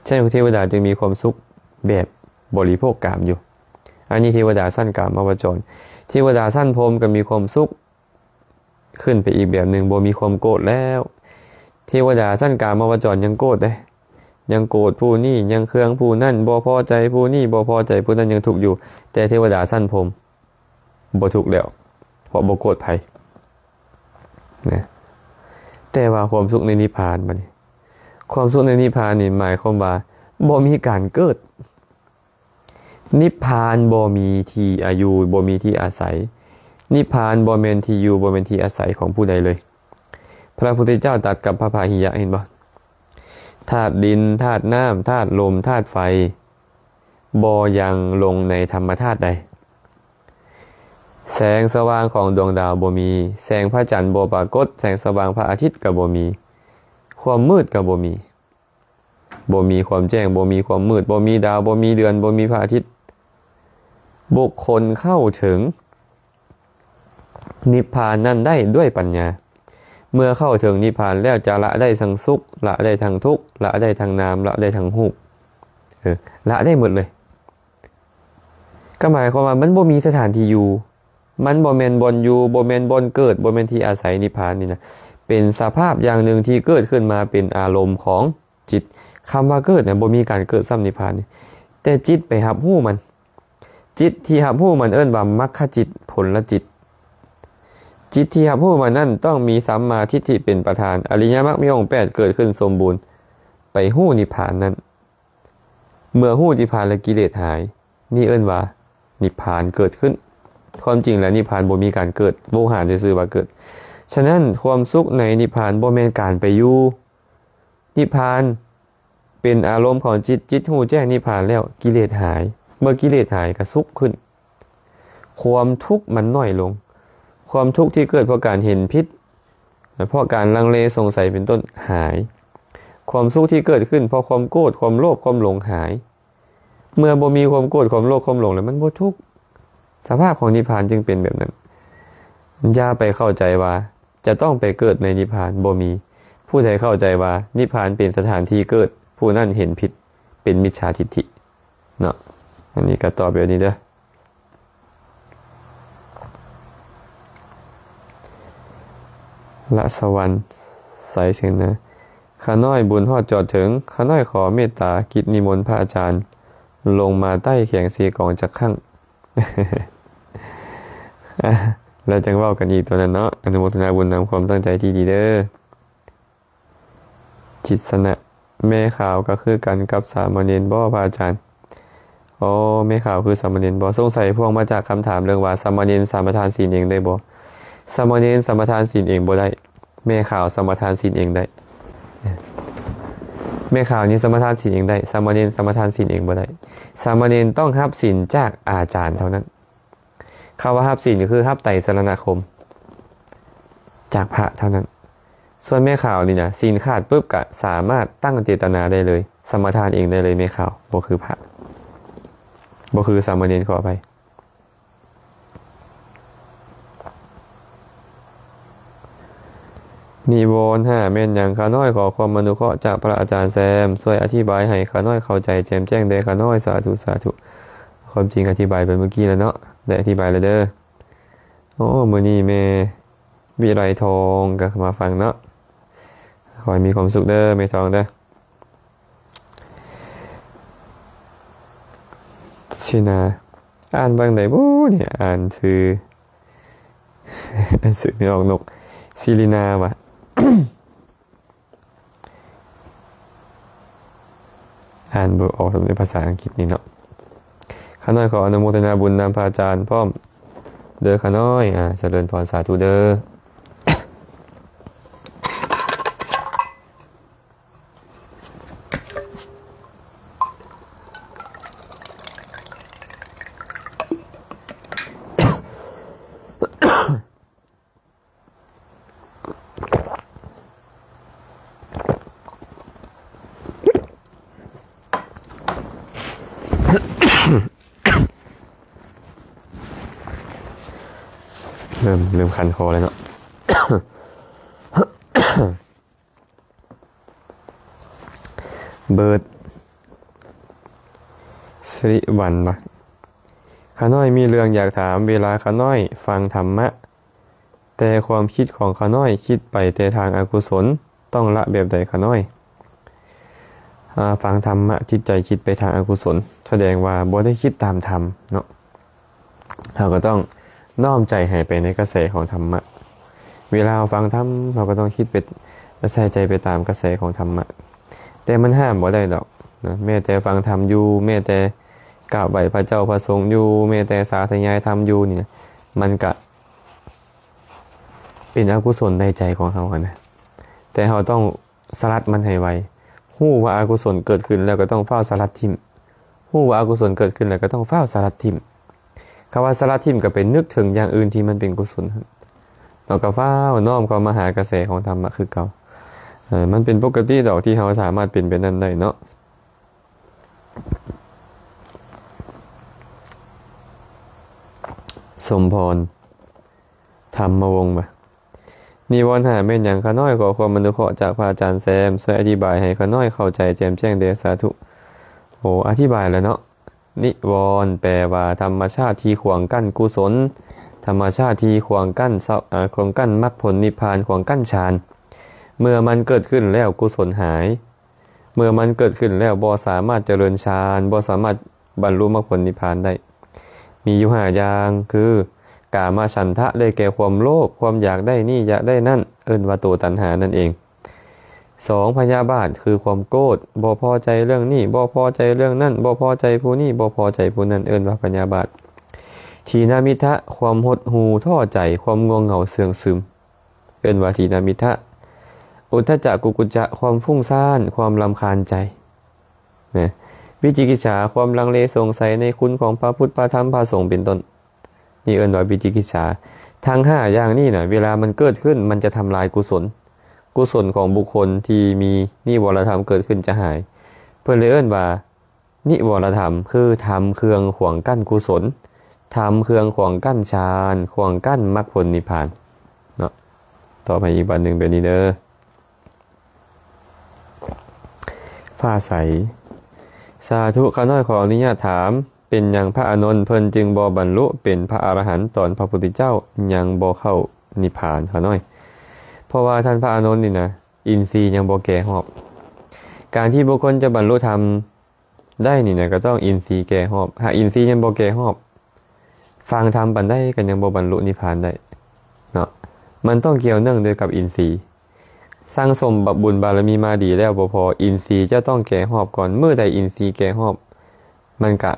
S1: ใช่เทวดาจึงมีความสุขแบบบริโภคกามอยู่อันนี้เทวดาสั้นกามอวจรเทวดาสั้นพรหมก็มีความสุขขึ้นไปอีกแบบหนึ่งบ่มีความโกรธแล้วเทวดาสั้นกามอวจรยังโกรธได้ยังโกรธผู้นี้ยังเคืองผู้นั่นบ่พอใจผู้นี้บ่พอใจผู้นั้นยังทุกข์อยู่แต่เทวดาสั้นพรหมบ่ทุกข์แล้วเพราะบ่โกรธไผนะแต่ว่าความสุขในนิพพานบัดนี้ความสุขในนิพพานนี่หมายความว่าบ่มีการเกิดนิพพานบ่มีที่อายุบ่มีที่อาศัยนิพพานบ่แม่นที่อยู่บ่แม่นที่อาศัยของผู้ใดเลยพระพุทธเจ้าตรัสกับพระพาหิยะเห็นบ่ธาตุดินธาตุน้ำธาตุลมธาตุไฟบ่ยังลงในธรรมธาตุใดแสงสว่างของดวงดาวบ่มีแสงพระจันทร์บ่ปรากฏแสงสว่างพระอาทิตย์ก็บ่มีความมืดก็บ่มีความแจ้งบ่มีความมืดบ่มีดาวบ่มีเดือนบ่มีพระอาทิตย์บุคคลเข้าถึง นิพพานนั่นได้ด้วยปัญญาเมื่อเข้าถึงนิพพานแล้วจะละได้ทั้งสุขละได้ทั้งทุกข์ละได้ทั้งนามละได้ทั้งรูปละได้หมดเลยก็หมายความว่ามันบ่มีสถานที่อยู่มันบ่แม่นบนอยู่บ่แม่นบนเกิดบ่แม่นที่อาศัยนิพพานนี่นะเป็นสภาพอย่างหนึ่งที่เกิดขึ้นมาเป็นอารมณ์ของจิตคำว่าเกิดเนี่ยบ่มีการเกิดซ้ำนิพพานนี่แต่จิตไปรับรู้มันจิตที่รับรู้มันเอิ้นว่ามรรคจิตผลจิตจิตที่รับรู้มันนั่นต้องมีสัมมาทิฏฐิเป็นประธานอริยมรรคมีองค์8เกิดขึ้นสมบูรณ์ไปรู้นิพพานนั้นเมื่อรู้นิพพานและกิเลสหายนี่เอิ้นว่านิพพานเกิดขึ้นความจริงแล้วนิพพานบ่มีการเกิดบ่หาได้ซื่อว่าเกิดฉะนั้นความสุขในนิพพานบ่แม่นการไปอยู่นิพพานเป็นอารมณ์ของจิตรู้แจ้งนิพพานแล้วกิเลสหายเมื่อกิเลสหายก็สุขขึ้นความทุกข์มันน้อยลงความทุกข์ที่เกิดเพราะการเห็นผิดเพราะการลังเลสงสัยเป็นต้นหายความสุขที่เกิดขึ้นเพราะความโกรธความโลภความหลงหายเมื่อบ่มีความโกรธความโลภความหลงแล้วมันบ่ทุกข์สภาพของนิพพานจึงเป็นแบบนั้นอย่าไปเข้าใจว่าจะต้องไปเกิดในนิพพานบ่มีผู้ใดเข้าใจว่านิพพานเป็นสถานที่เกิดผู้นั้นเห็นผิดเป็นมิจฉาทิฏฐิเนาะอันนี้ก็ตอบแบบนี้เด้อละสวรรค์ใสเสียงนะข้าน้อยบุญฮอดจอดถึงข้าน้อยขอเมตตากิจนิมนต์พระอาจารย์ลงมาใต้แข่งเสียกองจากข้าง แล้วจังเว้ากันอีกตัวนั้นเนาะอนุโมทนาบุญนำความตั้งใจที่ดีเด้อจิตสนะแม่ข่าวก็คือกันกับสามเณรบ่พระอาจารย์อ๋อแม่ข่าวคือสามเณรบ่สงสัยพวงมาจากคำถามเรื่องว่าสามเณรสามทานศีลเองได้บ่สามเณรสามทานศีลเองบ่ได้แม่ข่าวสามทานศีลเองได้แม่ข่าวนี้สามทานศีลเองได้สามเณรสามทานศีลเองบ่ได้สามเณรต้องรับศีลจากอาจารย์เท่านั้นคำว่ารับศีลก็คือรับไตรสรณคมจากพระเท่านั้นส่วนแม่ข่าวนี่นะศีลขาดปุ๊บก็สามารถตั้งเจตนาได้เลยสมทานเองได้เลยแม่ข่าวบ่คือพระบ่คือสามเณรขอไปนิวรณ์5แม่นหยังข้าน้อยขอความอนุเคราะห์จากพระอาจารย์แซมช่วยอธิบายให้ข้าน้อยเข้าใจแจ่มแจ้งได้ข้าน้อยสาธุสาธุความจริงอธิบายไปเมื่อกี้แล้วเนาะได้อธิบายแล้วเด้อโอ้มื้อนี้แม่วิไลทองก็มาฟังเนาะขอให้มีความสุขเด้อแม่ทองเด้อชินาอ่านบางไหนบู๊เนี่ยอ่านชื่อ อ่านชื่อนี่ออกนกศิรินาวะ อ่านบ่ออกสำเนียงภาษาอังกฤษนี่เนาะข้าน้อยขออนุโมทนาบุญนำพระอาจารย์พร้อมเด้อข้าน้อยเจริญพรสาธุเด้อ เริ่มคันคอเลยเนาะ เบิร์ดสิริวันปะข้าน้อยมีเรื่องอยากถามเวลาข้าน้อยฟังธรรมะแต่ความคิดของข้าน้อยคิดไปแต่ทางอกุศลต้องละแบบใดข้าน้อยฟังธรรมะจิตใจคิดไปทางอกุศลแสดงว่าบ่ได้คิดตามธรรมเนาะเราก็ต้องน้อมใจให้ไปในกระแสของธรรมะเวลาฟังธรรมเราก็ต้องคิดไปใส่ใจไปตามกระแสของธรรมะแต่มันห้ามบ่ได้ดอกนะแม้แต่ฟังธรรมอยู่แม้แต่กราบไหว้พระเจ้าพระสงฆ์อยู่แม้แต่สาธยายธรรมอยู่นี่มันก็เป็นอกุศลในใจของเรานะแต่เราต้องสลัดมันให้ไวฮู้ว่าอกุศลเกิดขึ้นแล้วก็ต้องเฝ้าสลัดทิ่มฮู้ว่าอกุศลเกิดขึ้นแล้วก็ต้องเฝ้าสลัดทิ่มคำว่าสลัดทิ่มก็เป็นนึกถึงอย่างอื่นที่มันเป็นกุศลเราก็เฝ้าน้อมเข้ามาหากระแสของธรรมะคือเก่ามันเป็นปกติดอกที่เราสามารถเป็นไปนั้นได้เนาะสมพร ธรรมวงศ์มานิวรณ์หาแม่นหยังข้าน้อยขอความอนุเคราะห์จากพระอาจารย์แซมช่วยอธิบายให้ข้าน้อยเข้าใจแจ่มแจ้งเดชสาธุโอ้อธิบายแล้วเนาะนิวรณ์แปลว่าธรรมชาติที่ขวางกั้นกุศลธรรมชาติที่ขวางกั้นขวางกั้นมรรคผลนิพพานขวางกั้นฌานเมื่อมันเกิดขึ้นแล้วกุศลหายเมื่อมันเกิดขึ้นแล้วบ่สามารถเจริญฌานบ่สามารถบรรลุมรรคผลนิพพานได้มีอยู่5อย่างคือกามาฉันทะได้แก่ความโลภความอยากได้นี่อยากได้นั่นเอิ้นว่าตัวตัณหานั่นเอง2พยาบาทคือความโกรธบ่พอใจเรื่องนี้บ่พอใจเรื่องนั้นบ่พอใจผู้นี้บ่พอใจผู้นั้นเอิ้นว่าพยาบาททีนามิทะความหดหู่ท้อใจความง่วงเหงาเสื่องซึมเอิ้นว่าทีนามิทะอุทธัจจะกุกุจจะความฟุ้งซ่านความรำคาญใจนะวิจิกิจฉาความลังเลสงสัยในคุณของพระพุทธพระธรรมพระสงฆ์เป็นต้นนี่เอิ้นว่าวิจิกิจฉาทั้ง5อย่างนี้นะเวลามันเกิดขึ้นมันจะทำลายกุศลของบุคคลที่มีนิวรธรรมเกิดขึ้นจะหายเพื่อนเลยเอิ้นว่านิวรธรรมคือธรรมเครื่องขวางกั้นกุศลธรรมเครื่องขวางกั้นฌานขวางกั้นมรรคผลนิพพานเนาะต่อไปอีกบันหนึ่งเป็นนี้เด้อผ้าใสสาธุข้าน้อยขออนุญาตถามเป็นอย่างพระอานนท์เพิ่นจึงบ่บรรลุเป็นพระอรหันต์ตอนพระพุทธเจ้ายังบ่เข้านิพพานข้าน้อยเพราะว่าท่านพระอานนท์นี่นะอินทรีย์ยังบ่แก่หอบการที่บุคคลจะบรรลุธรรมได้นี่นะก็ต้องอินทรีย์แก่หอบหากอินทรีย์ยังบ่แก่หอบฟังธรรมปันได้ก็ยังบ่บรรลุนิพพานได้เนาะมันต้องเกี่ยวเนื่องด้วยกับอินทรีย์สร้างสมบุญบารมีมาดีแล้วบ่พออินทรีย์จะต้องแก่หอบก่อนเมื่อใดอินทรีย์แก่หอบมันก็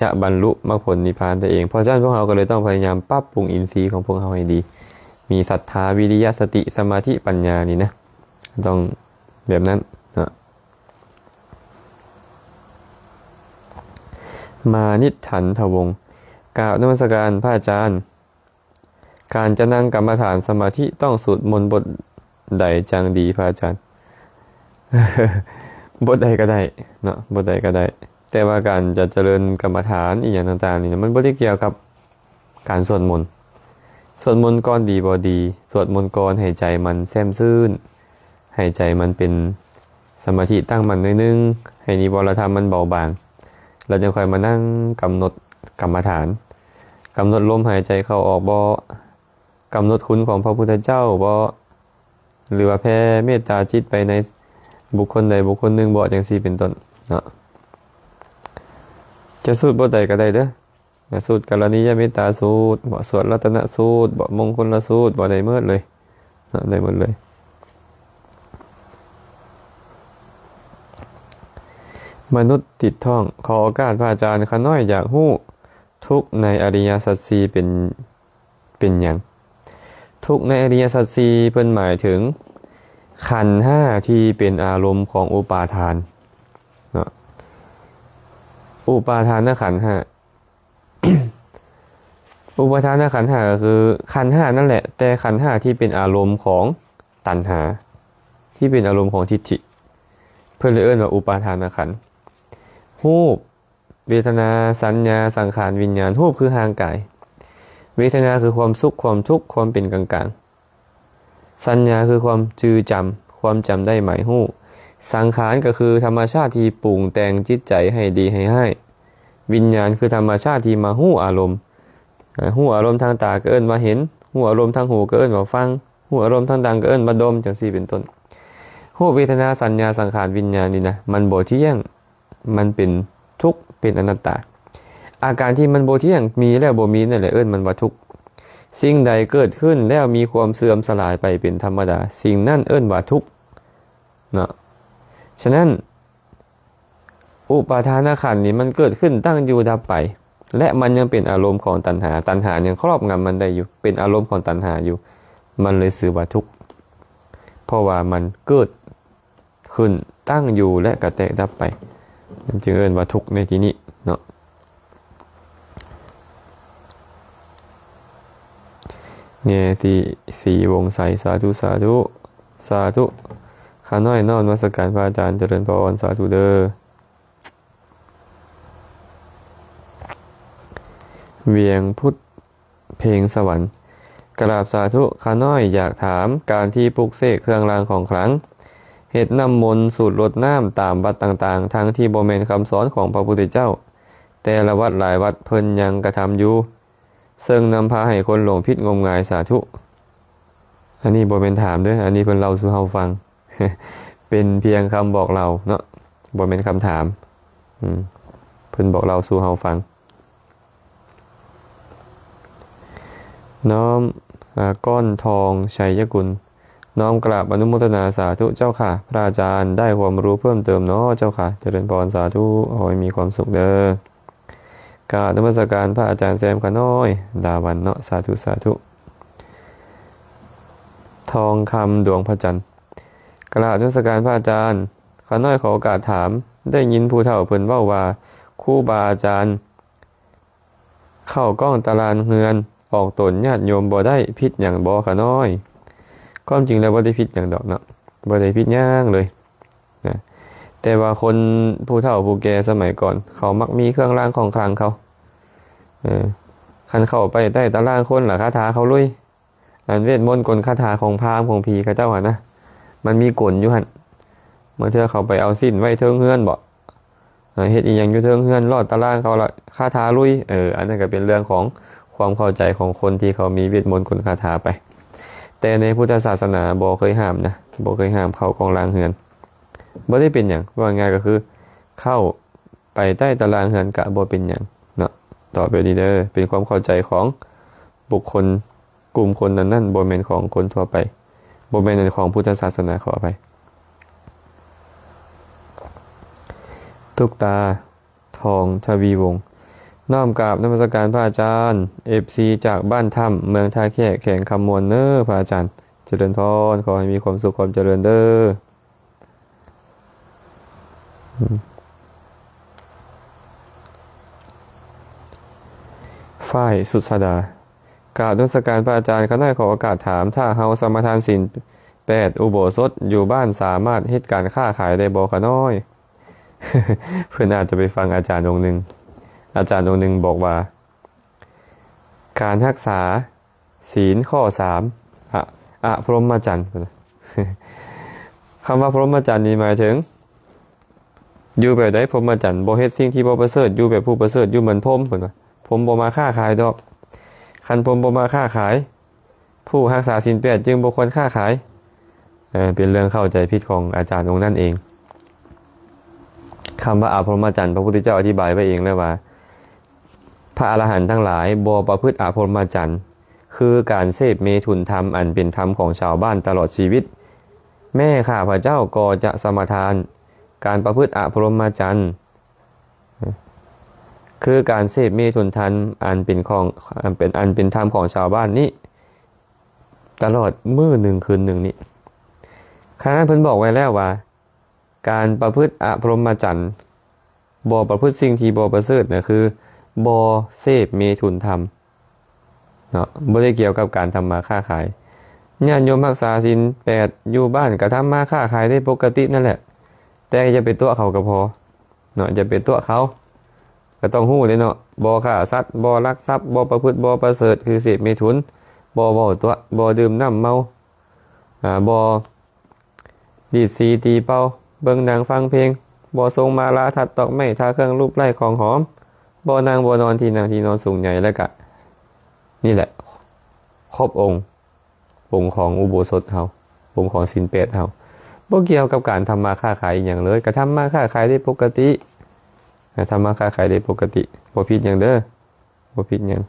S1: จะบรรลุมรรคผลนิพพานได้เองเพราะฉะนั้นพวกเราก็เลยต้องพยายามปรับปรุงอินทรีย์ของพวกเราให้ดีมีศรัทธาวิริยะสติสมาธิปัญญานี่นะต้องแบบนั้นนะมานิถันทวงศ์กล่าวนมัสการพระอาจารย์การจะนั่งกรรมฐานสมาธิต้องสวดมนต์บทใดจังดีพระอาจารย์ บทใดก็ได้เนาะบทใดก็ได้แต่ว่าการจะเจริญกรรมฐานอีกอย่างต่างๆนี่มันบ่ได้เกี่ยวกับการสวดมนต์ก่อนดีบ่ดีสวดมนต์ก่อนให้ใจมันแช่มชื่นให้ใจมันเป็นสมาธิตั้งมั่นหน่อยนึงให้นิวรธรรมมันเบาบางเราจะค่อยมานั่งกำหนดกรรมฐานกำหนดลมหายใจเข้าออกบ่กำหนดคุณของพระพุทธเจ้าบ่หรือว่าแผ่เมตตาจิตไปในบุคคลใดบุคคลหนึ่งบ่จังซี่เป็นต้นเนาะจะสูตรบทใดก็ได้เด้อสูตรกรณียเมตตาสูตรบ่สวดรัตนสูตรบ่มงคลสูตรบ่ได้เมิดเลยได้หมดเลยมนุษย์ติดท่องขอโอกาสพระอาจารย์ข้าน้อยอยากฮู้ทุกข์ในอริยสัจสี่เป็นหยังทุกข์ในอริยสัจสี่เพิ่นหมายถึงขันธ์ห้าที่เป็นอารมณ์ของอุปาทานเนาะอุปาทานขันธ์ห้า อุปาทานขันธ์ห้าก็คือขันธ์ห้านั่นแหละแต่ขันธ์ห้าที่เป็นอารมณ์ของตัณหาที่เป็นอารมณ์ของทิฏฐิเพิ่นเลยเอิ้นว่าอุปาทานขันธ์รูปเวทนาสัญญาสังขารวิญญาณรูปคือทางกายเวทนาคือความสุขความทุกข์ความเป็นกลางๆสัญญาคือความจือจำความจำได้หมายหู้สังขารก็คือธรรมชาติที่ปรุงแต่งจิตใจให้ดีให้วิญญาณคือธรรมชาติที่มาหู้อารมณ์หู้อารมณ์ทางตาก็เอิ้นว่าเห็นหู้อารมณ์ทางหูก็เอิ้นว่าฟังหู้อารมณ์ทางดังก็เอิ้นว่าดมจังซี่เป็นต้นหู้เวทนาสัญญาสังขารวิญญาณนี่นะมันบ่เที่ยงมันเป็นทุกข์เป็นอนัตตาอาการที่มันบ่เที่ยงมีแล้วบ่มีนั่นแหละเอิ้นมันว่าทุกข์สิ่งใดเกิดขึ้นแล้วมีความเสื่อมสลายไปเป็นธรรมดาสิ่งนั้นเอิ้นว่าทุกข์เนาะฉะนั้นอุปาทานขันธ์นี่มันเกิดขึ้นตั้งอยู่ดับไปและมันยังเป็นอารมณ์ของตัณหายังครอบงำมันได้อยู่เป็นอารมณ์ของตัณหาอยู่มันเลยชื่อว่าทุกข์เพราะว่ามันเกิดขึ้นตั้งอยู่และกระแตกดับไปมันจึงเอิ้นว่าทุกข์ในที่นี้เนาะเนี่ยสีวงใสสาธุสาธุสาธุข้าน้อยนอนนมัสการพระอาจารย์เจริญพรสาธุเด้อเวียงพุทธเพลงสวรรค์ กราบสาธุข้าน้อยอยากถามการที่ปลุกเสกเครื่องรางของขลังเฮ็ดน้ำมนต์สูตรรดน้ำตามวัดต่างๆทั้งที่บ่แม่นคำสอนของพระพุทธเจ้าแต่ละวัดหลายวัดเพิ่นยังกระทำอยู่ซึ่งนำพาให้คนหลงผิดงมงายสาธุอันนี้บ่เป็นถามเด้ออันนี้เพิ่นเล่าสู่เฮาฟัง เป็นเพียงคำบอกเราเนาะบ่เป็นคำถามเพิ่นบอกเราสู่เฮาฟังน้อมก้อนทองชัยกุลน้อมกราบอนุโมทนาสาธุเจ้าค่ะพระอาจารย์ได้ความรู้เพิ่มเติมเนาะเจ้าค่ะเจริญพรสาธุขอให้มีความสุขเด้อกราบนมัสการพระอาจารย์แซมข้าน้อยดาวันเนาะสาธุสาธุทองคำดวงพระจันทร์กราบนมัสการพระอาจารย์ข้าน้อยขอโอกาสถามได้ยินผู้เฒ่าเพิ่นเว้าว่าครูบาอาจารย์เข้ากล้องตารางเฮือนออกตนญาติโยมบ่ได้ผิดหยังบ่ข้าน้อยความจริงแล้วบ่ได้ผิดหยังดอกเนาะบ่ได้ผิดหยังเลยนะแต่ว่าคนผู้เฒ่าผู้แก่สมัยก่อนเขามักมีเครื่องรางของขลังเขาคันเข้าไปใต้ตารางคนล่ะคาถาเขาลุยอันเวทมนต์กลคาถาของพราหมณ์ของผีเขาเจ้านะมันมีกลอยู่หั่นเมื่อเธอเขาไปเอาสิ้นไว้เทิงเฮือนบ่เฮ็ดอีหยังอยู่เทิงเฮือนรอดตารางเขาละคาถาลุยอันนั้นก็เป็นเรื่องของความเข้าใจของคนที่เขามีเวทมนต์กลคาถาไปแต่ในพุทธศาสนาบ่เคยห้ามนะบ่เคยห้ามเข้ากองรางเฮือนบ่ได้เป็นหยังว่าง่ายก็คือเข้าไปใต้ตารางเฮือนก็บ่เป็นหยังเนาะต่อไปดีเด้อเป็นความเข้าใจของบุคคลกลุ่มคนนั้นๆบ่แม่นของคนทั่วไปบ่แม่นของพุทธศาสนาขอไปตุกตาทองทวีวงศ์น้อมกราบนมัสการพระอาจารย์ FC จากบ้านถ้ำเมืองท่าแขกแข่งคำมวลเน้อพระอาจารย์เจริญพรขอให้มีความสุขความเจริญเด้อฝ่ายสุดสดากราบนมัสการพระอาจารย์ข้าน้อยขอโอกาสถามถ้าเฮาสมาทานศีล8อุโบสถอยู่บ้านสามารถเฮ็ดการค้าขายได้บ่ข้าน้อย เพื่อนอาจจะไปฟังอาจารย์องค์หนึ่งอาจารย์องค์หนึ่งบอกว่าการรักษาศีลข้อ3พรหมจรรย์ คำว่าพรหมจรรย์นี่หมายถึงอยู่แบบใดพรหมจรรย์บ่เฮ็ดสิ่งที่บ่ประเสริฐอยู่แบบผู้ประเสริฐอยู่เหมือนพรหมเพิ่นว่าพรหมบ่มาค้าขายดอกคันพรหมบ่มาค้าขายผู้รักษาศีล8จึงบ่ควรค้าขายเป็นเรื่องเข้าใจผิดของอาจารย์องค์นั้นเองคำว่าอภรหมจรรย์พระพุทธเจ้าอธิบายไว้เองแล้วว่าพระอรหันต์ทั้งหลายบ่ประพฤติอภรหมจรรย์คือการเสพเมถุนธรรมอันเป็นธรรมของชาวบ้านตลอดชีวิตแม่ข้าพเจ้าก็จะสมาทานการประพฤติอภรหมจรรย์คือการเสพเมถุนธรรมอันเป็นธรรมของชาวบ้านนี้ตลอดมื้อหนึ่งคืนหนึ่งนี้คณะเพิ่นบอกไว้แล้วว่าการประพฤติอภรหมจรรย์บ่ประพฤติสิ่งที่บ่ประเสริฐนะคือบ่เสพเมถุนธรรมเนาะบ่ได้เกี่ยวกับการทำมาค้าขายญาติโยมรักษาศีล8อยู่บ้านก็ทำมาค้าขายได้ปกตินั่นแหละแต่อย่าไปตัวเขาก็พอเนาะอย่าไปตัวเขาก็ต้องฮู้เด้เนาะบ่ฆ่าสัตว์บ่ลักทรัพย์บ่ประพฤติบ่ประเสริฐคือเสพเมถุนบ่เว้าตัวบ่ดื่มน้ำเมาบ่ดีดสีตีเป่าเบิ่งหนังฟังเพลงบ่ทรงมาลาทัดดอกไม้ทาเครื่องรูปไล้ของหอมบ่นั่งบ่นอนที่นั่งที่นอนสูงใหญ่แล้วก็นี่แหละครบองค์ของอุโบสถเฮาองค์ของศีล8เฮาบ่เกี่ยวกับการทำมาค้าขายอีหยังเลยก็ทำมาค้าขายได้ปกติทำมาค้าขายได้ปกติบ่ผิดหยังเด้อบ่ผิดหยัง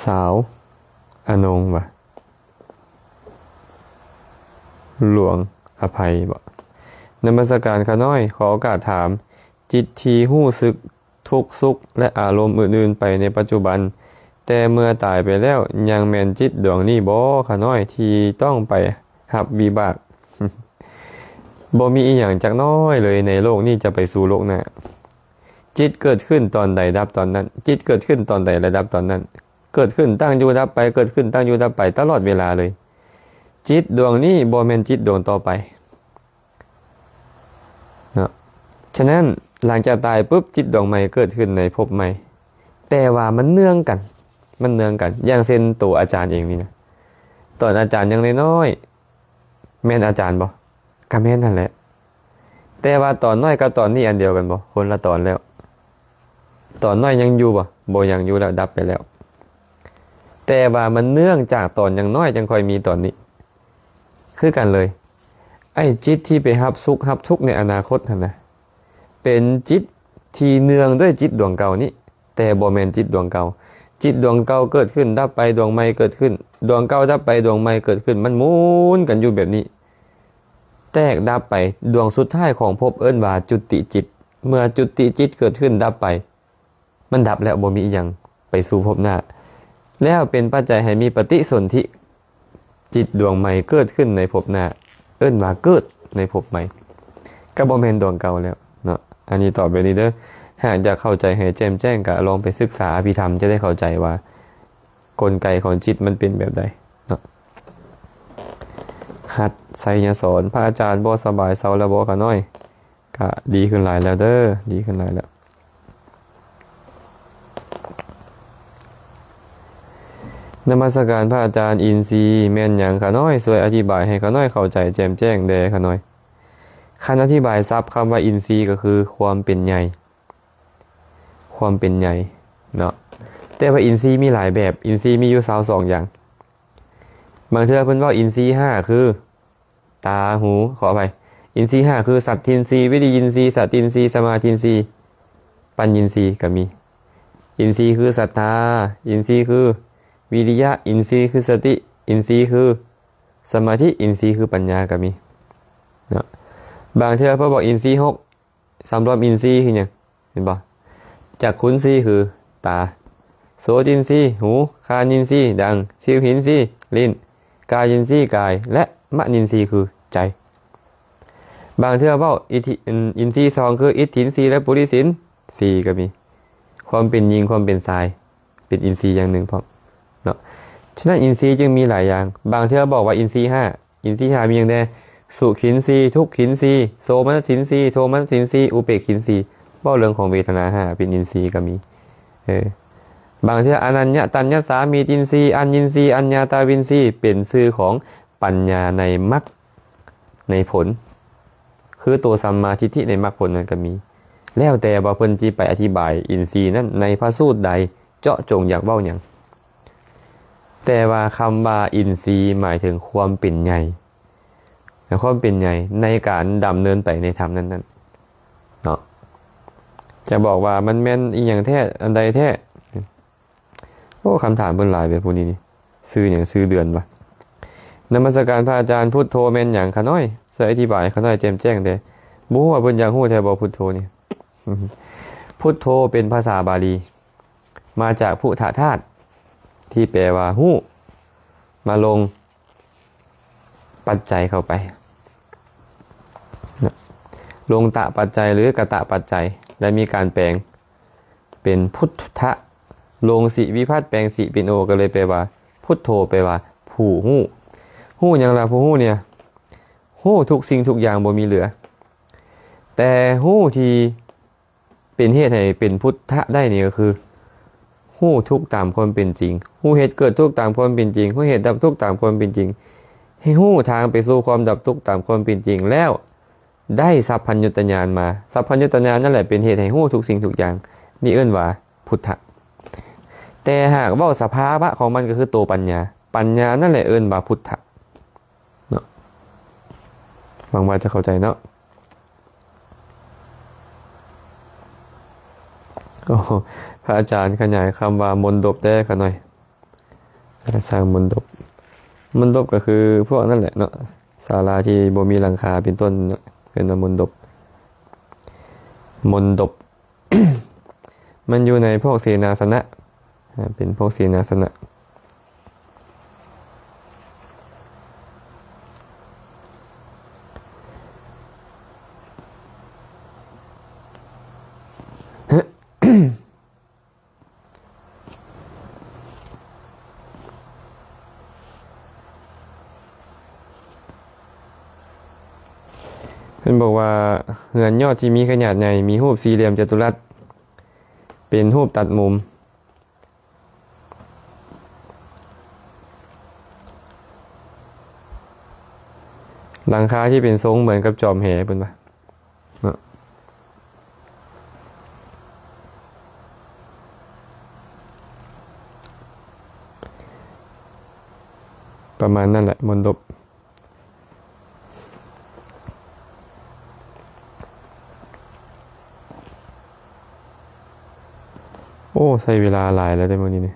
S1: สาวอนงว่ะหลวงอภัยบ่นมัสการข้าน้อยขอโอกาสถามจิตที่รู้สึกทุกข์สุขและอารมณ์อื่นๆไปในปัจจุบันแต่เมื่อตายไปแล้วยังแม่นจิตดวงนี้บ่ข้าน้อยที่ต้องไปรับวิบาก บ่มีอีหยังจักน้อยเลยในโลกนี้จะไปสู่โลกหน้าจิตเกิดขึ้นตอนใดดับตอนนั้นจิตเกิดขึ้นตอนใดและดับตอนนั้นเกิดขึ้นตั้งอยู่ดับไปเกิดขึ้นตั้งอยู่ดับไปตลอดเวลาเลยจิตดวงนี้บ่แม่นจิตดวงต่อไปเนาะฉะนั้นหลังจากตายปุ๊บจิตดวงใหม่เกิดขึ้นในภพใหม่แต่ แต่ว่ามันเนื่องกันอย่างเช่นตัวอาจารย์เองนี่นะตอนอาจารย์ยังน้อยๆแม่นอาจารย์บ่ก็แม่นนั่นแหละแต่ว่าตอนน้อยกับตอนนี้อันเดียวกันบ่คนละตอนแล้วตอนน้อยยังอยู่บ่ยังอยู่แล้วดับไปแล้วแต่ว่ามันเนื่องจากตอนยังน้อยจังค่อยมีตอนนี้คือกันเลยไอ้จิตที่ไปรับสุขรับทุกข์ในอนาคตนั่นนะเป็นจิตที่เนื่องด้วยจิตดวงเก่านี้แต่บ่แม่นจิตดวงเก่าจิตดวงเก่าเกิดขึ้นดับไปดวงใหม่เกิดขึ้นดวงเก่าดับไปดวงใหม่เกิดขึ้นมันหมุนกันอยู่แบบนี้แตกดับไปดวงสุดท้ายของภพเอิ้นว่าจุติจิตเมื่อจุติจิตเกิดขึ้นดับไปมันดับแล้วบ่มีอีหยังไปสู่ภพหน้าแล้วเป็นปัจจัยให้มีปฏิสนธิจิตดวงใหม่เกิดขึ้นในภพหน้าเอิ้นว่าเกิดในภพใหม่ก็บ่แม่นดวงเก่าแล้วเนาะอันนี้ต่อไปนี้เด้อหากอยากเข้าใจให้แจ่มแจ้งก็ลองไปศึกษาอภิธรรมจะได้เข้าใจว่ากลไกของจิตมันเป็นแบบใดเนาะหัดไสยสอนพระอาจารย์บ่สบายเซาแล้วบ่ก็น้อยก็ดีขึ้นหลายแล้วเด้อดีขึ้นหลายแล้วนมัสการพระอาจารย์อินทรีย์แม่นหยังขาน้อยช่วยอธิบายให้ขาน้อยเข้าใจแจ่มแจ้งแด่ขาน้อยคันอธิบายซับคำว่าอินทรีย์ก็คือความเป็นใหญ่ความเป็นใหญ่เนาะแต่ว่าอินทรีย์มีหลายแบบอินทรีย์มีอยู่22อย่างบางเทื่อเพิ่นว่าอินทรีย์5คือตาหูขออภัยอินทรีย์5คือสัตทินทรีย์วิริยินทรีย์สัตตินทรีย์สมาธินทรีย์ปัญญินทรีย์ก็มีอินทรีย์คือศรัทธาอินทรีย์คือวิริยะอินทรีย์คือสติอินทรีย์คือสมาธิอินทรีย์คือปัญญาก็มีเนาะบางเทื่อเพิ่นบอกอินทรีย์6สำรวมอินทรีย์คือหยังเห็นบ่จักขุนทรีย์คือตาโสตินทรีย์หูคานินทรีย์ดังชิวหินทรีย์ลิ้นกายินทรีย์กายและมนินทรีย์คือใจบางเทื่อเว้าอินทรีย์2คืออิทธินทรีย์และปุริสิน4ก็มีความเป็นหญิงความเป็นชายเป็นอินทรีย์อย่างหนึ่งพร้อมเนาะฉะนั้นอินทรีย์จึงมีหลายอย่างบางเทื่อบอกว่าอินทรีย์5อินทรีย์5มีอย่างใดสุขินทรีย์ทุกขินทรีย์โสมนัสสินทรีย์โทมนัสสินทรีย์อุเบกขินทรีย์เว้าเรื่องของเวทนา5เป็นอินทรีย์ก็มีบางเทื่ออนัญญตัญญสามีตินทรีย์อัญญินทรีย์อัญญาตาวินทรีย์เป็นชื่อของปัญญาในมรรคในผลคือตัวสัมมาทิฏฐิในมรรคผลนั้นก็มีแล้วแต่ว่าเพิ่นสิไปอธิบายอินทรีย์นั้นในพระสูตรใดเจาะจงอยากเว้าหยังแต่ว่าคำว่าอินทรีย์หมายถึงความเป็นใหญ่ความเป็นใหญ่ในการดำเนินไปในธรรมนั้นๆเนาะจะบอกว่ามันแม่นอีหยังแท้อันใดแท้โอ้คำถามเพิ่นหลายแบบพวกนี้นี่ซื้อหยังซื้อเดือนวะนมัสการพระอาจารย์พุทโธแม่นหยังขาน้อยช่วยอธิบายขาน้อยแจ่มแจ้งเด้บ่ฮู้ว่าเพิ่นอยากฮู้แท้บ่พุทโธนี่ พุทโธเป็นภาษาบาลีมาจากพุทธธาตุที่แปลว่าฮู้มาลงปัจจัยเข้าไปลงตะปัจจัยหรือกตะปัจจัยและมีการแปลงเป็นพุทธะลงสิวิภัตแปลงสิเป็นโอก็เลยแปลว่าพุทโธแปลว่าผู้ฮู้ฮู้หยังล่ะผู้ฮู้เนี่ยฮู้ทุกสิ่งทุกอย่างบ่มีเหลือแต่ฮู้ที่เป็นเหตุให้เป็นพุทธะได้นี่ก็คือฮู้ทุกตามความเป็นจริงฮู้เหตุเกิดทุกตามความเป็นจริงฮู้เหตุดับทุกตามความเป็นจริงให้ฮู้ทางไปสู่ความดับทุกตามความเป็นจริงแล้วได้สัพพัญญุตญาณมาสัพพัญญุตญาณนั่นแหละเป็นเหตุให้ฮู้ทุกสิ่งทุกอย่างนี่เอิ้นว่าพุทธะแต่หากว่าสภาวะของมันก็คือตัวปัญญาปัญญานั่นแหละเอิ้นว่าพุทธะเนาะหวังว่าจะเข้าใจเนาะโอ้พระอาจารย์ขยายคำว่ามนดบได้กันหน่อยสร้างมนดบก็คือพวกนั่นแหละเนาะศาลาที่บ่มีหลังคาเป็นต้นเนาะเป็นมนดบ มันอยู่ในพวกเสนาสนะเป็นพวกเสนาสนะเพิ่นบอกว่าเรือนยอดที่มีขนาดใหญ่มีรูปสี่เหลี่ยมจัตุรัสเป็นรูปตัดมุม หลังคาที่เป็นทรงเหมือนกับจอมแหเป็นปะเนาะประมาณนั่นแหละมนดบโอ้ใช้เวลาหลายแล้วได้มื้อนี้นี่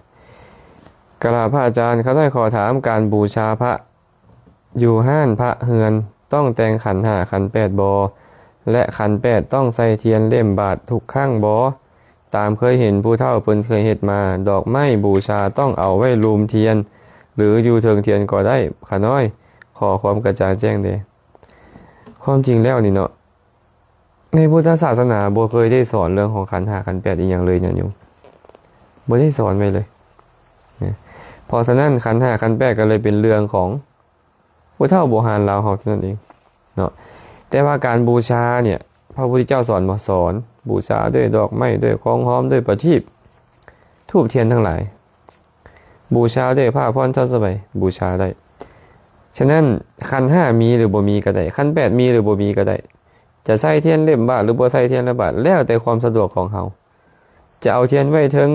S1: กราบพระอาจารย์เขาได้ขอถามการบูชาพระอยู่ห้านพระเฮือนต้องแต่งขันห้าขันแปดบอและขันแปดต้องใส่เทียนเล่มบาททุกข้างบอตามเคยเห็นผู้เฒ่าเพิ่นเคยเฮ็ดมาดอกไม้บูชาต้องเอาไว้ลูมเทียนหรืออยู่เทิงเทียนก็ได้ขาน้อยขอความกระจ่างแจ้งเด้ความจริงแล้วนี่เนาะในพุทธศาสนาบ่เคยได้สอนเรื่องของขันห้าขันแปดอีกอย่างเลยเนี่ยโยมบ่ได้สอนไว้เลยนะเพราะฉะนั้นขันห้าขันแปดก็เลยเป็นเรื่องของผู้เฒ่าโบราณเราเฮาเท่านั้นเองเนาะแต่ว่าการบูชาเนี่ยพระพุทธเจ้าสอนบ่สอนบูชาด้วยดอกไม้ด้วยของหอมด้วยประทีปธูปเทียนทั้งหลายบูชาด้วยผ้าพรเท่าสบายบูชาได้ฉะนั้นขันห้ามีหรือบ่มีก็ได้ขันแปดมีหรือบ่มีก็ได้จะใส่เทียนเล่มบาทหรือบ่ใส่เทียนละบาทแล้วแต่ความสะดวกของเฮาจะเอาเทียนไว้ถึง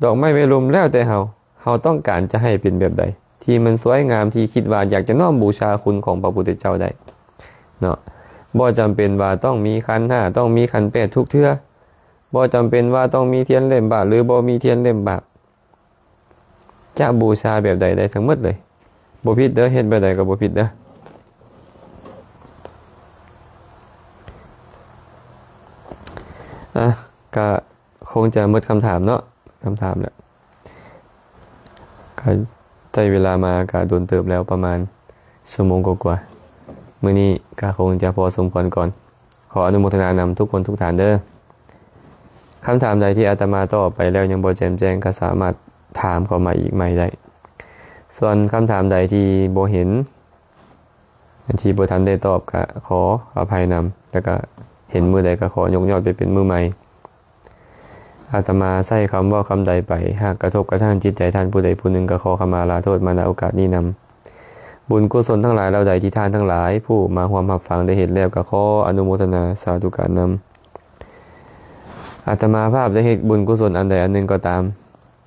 S1: ดอกไม้ไว้รุมแล้วแต่เฮาต้องการจะให้เป็นแบบใดที่มันสวยงามที่คิดว่าอยากจะน้อมบูชาคุณของพระพุทธเจ้าได้เนาะบ่จำเป็นว่าต้องมีขันห้าต้องมีขันแปดทุกเทื่อบ่จำเป็นว่าต้องมีเทียนเล่มบาทหรือบ่มีเทียนเล่มบาทจะบูชาแบบใดได้ทั้งหมดเลยบ่ผิดเด้อเฮ็ดแบบใดก็บ่ผิดเด้อก็คงจะหมดคำถามเนาะคำถามแหละก็ใช้เวลามาก็โดนเติบแล้วประมาณชั่วโมงกว่าๆมื้อนี้ก็คงจะพอสมควรก่อนขออนุโมทนานำทุกคนทุกท่านเด้อคำถามใดที่อาตมาตอบไปแล้วยังบ่แจ่มแจ้งก็สามารถถามเข้ามาอีกใหม่ได้ส่วนคำถามใดที่บ่เห็นที่บ่ทันได้ตอบก็ขออภัยนำแล้วก็เห็นมือใดก็ขอยกยอดไปเป็นมือใหม่อาตมาใส่คำว่าคำใดไปหากกระทบกระทั่งจิตใจท่านผู้ใดผู้หนึ่งก็ขอขมาลาโทษมาณโอกาสนี้นำบุญกุศลทั้งหลายเราใดที่ท่านทั้งหลายผู้มาร่วมรับฟังได้เห็นแล้วก็ขออนุโมทนาสาธุการนำอาตมาภาพได้เฮ็ดบุญกุศลอันใดอันหนึ่งก็ตาม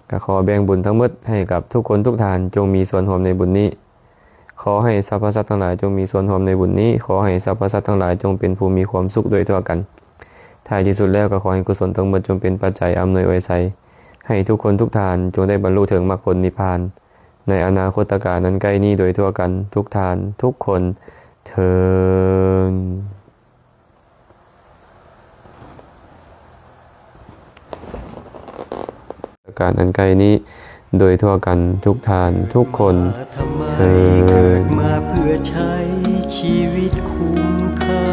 S1: ก็ขอแบ่งบุญทั้งหมดให้กับทุกคนทุกท่านจงมีส่วนร่วมในบุญนี้ขอให้สรรพสัตว์ทั้งหลายจงมีส่วนร่วมในบุญนี้ขอให้สรรพสัตว์ทั้งหลายจงเป็นผู้มีความสุขโดยทั่วกันท้ายที่สุดแล้วก็ขอให้กุศลทั้งหมดจงเป็นปัจจัยอำนวยอวยไสให้ทุกคนทุกท่านจงได้บรรลุถึงมรรคผลนิพพานในอนาคตการนั้นใกล้นี้โดยทั่วกันทุกท่านทุกคนเทอญการอันไกลนี้โดยทั่วกันทุกท่านทุกคนเทอญ
S3: มาเพื่อใช้ชีวิตคุ้มค่า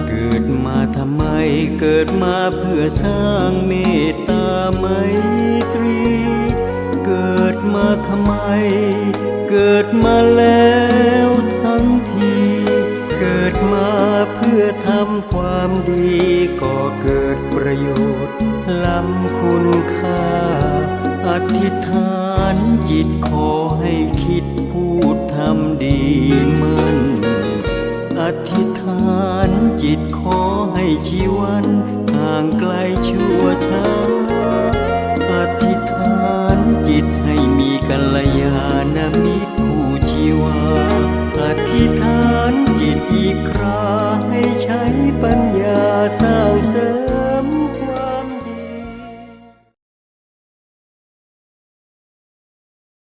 S3: เกิดมาทำไมเกิดมาเพื่อสร้างเมตตาไมตรีเกิดมาทำไมเกิดมาแล้วทั้งทีเกิดมาเพื่อทำความดีก็เกิดประโยชน์ล้ำคุณค่าอธิษฐานจิตขอให้คิดพูดทำดีมันอธิษฐานจิตขอให้ชีวันห่างไกลชั่วช้าอธิษฐานจิตให้มีกัลยาณมิตรคู่ชีวาอธิษฐานจิตอีกครา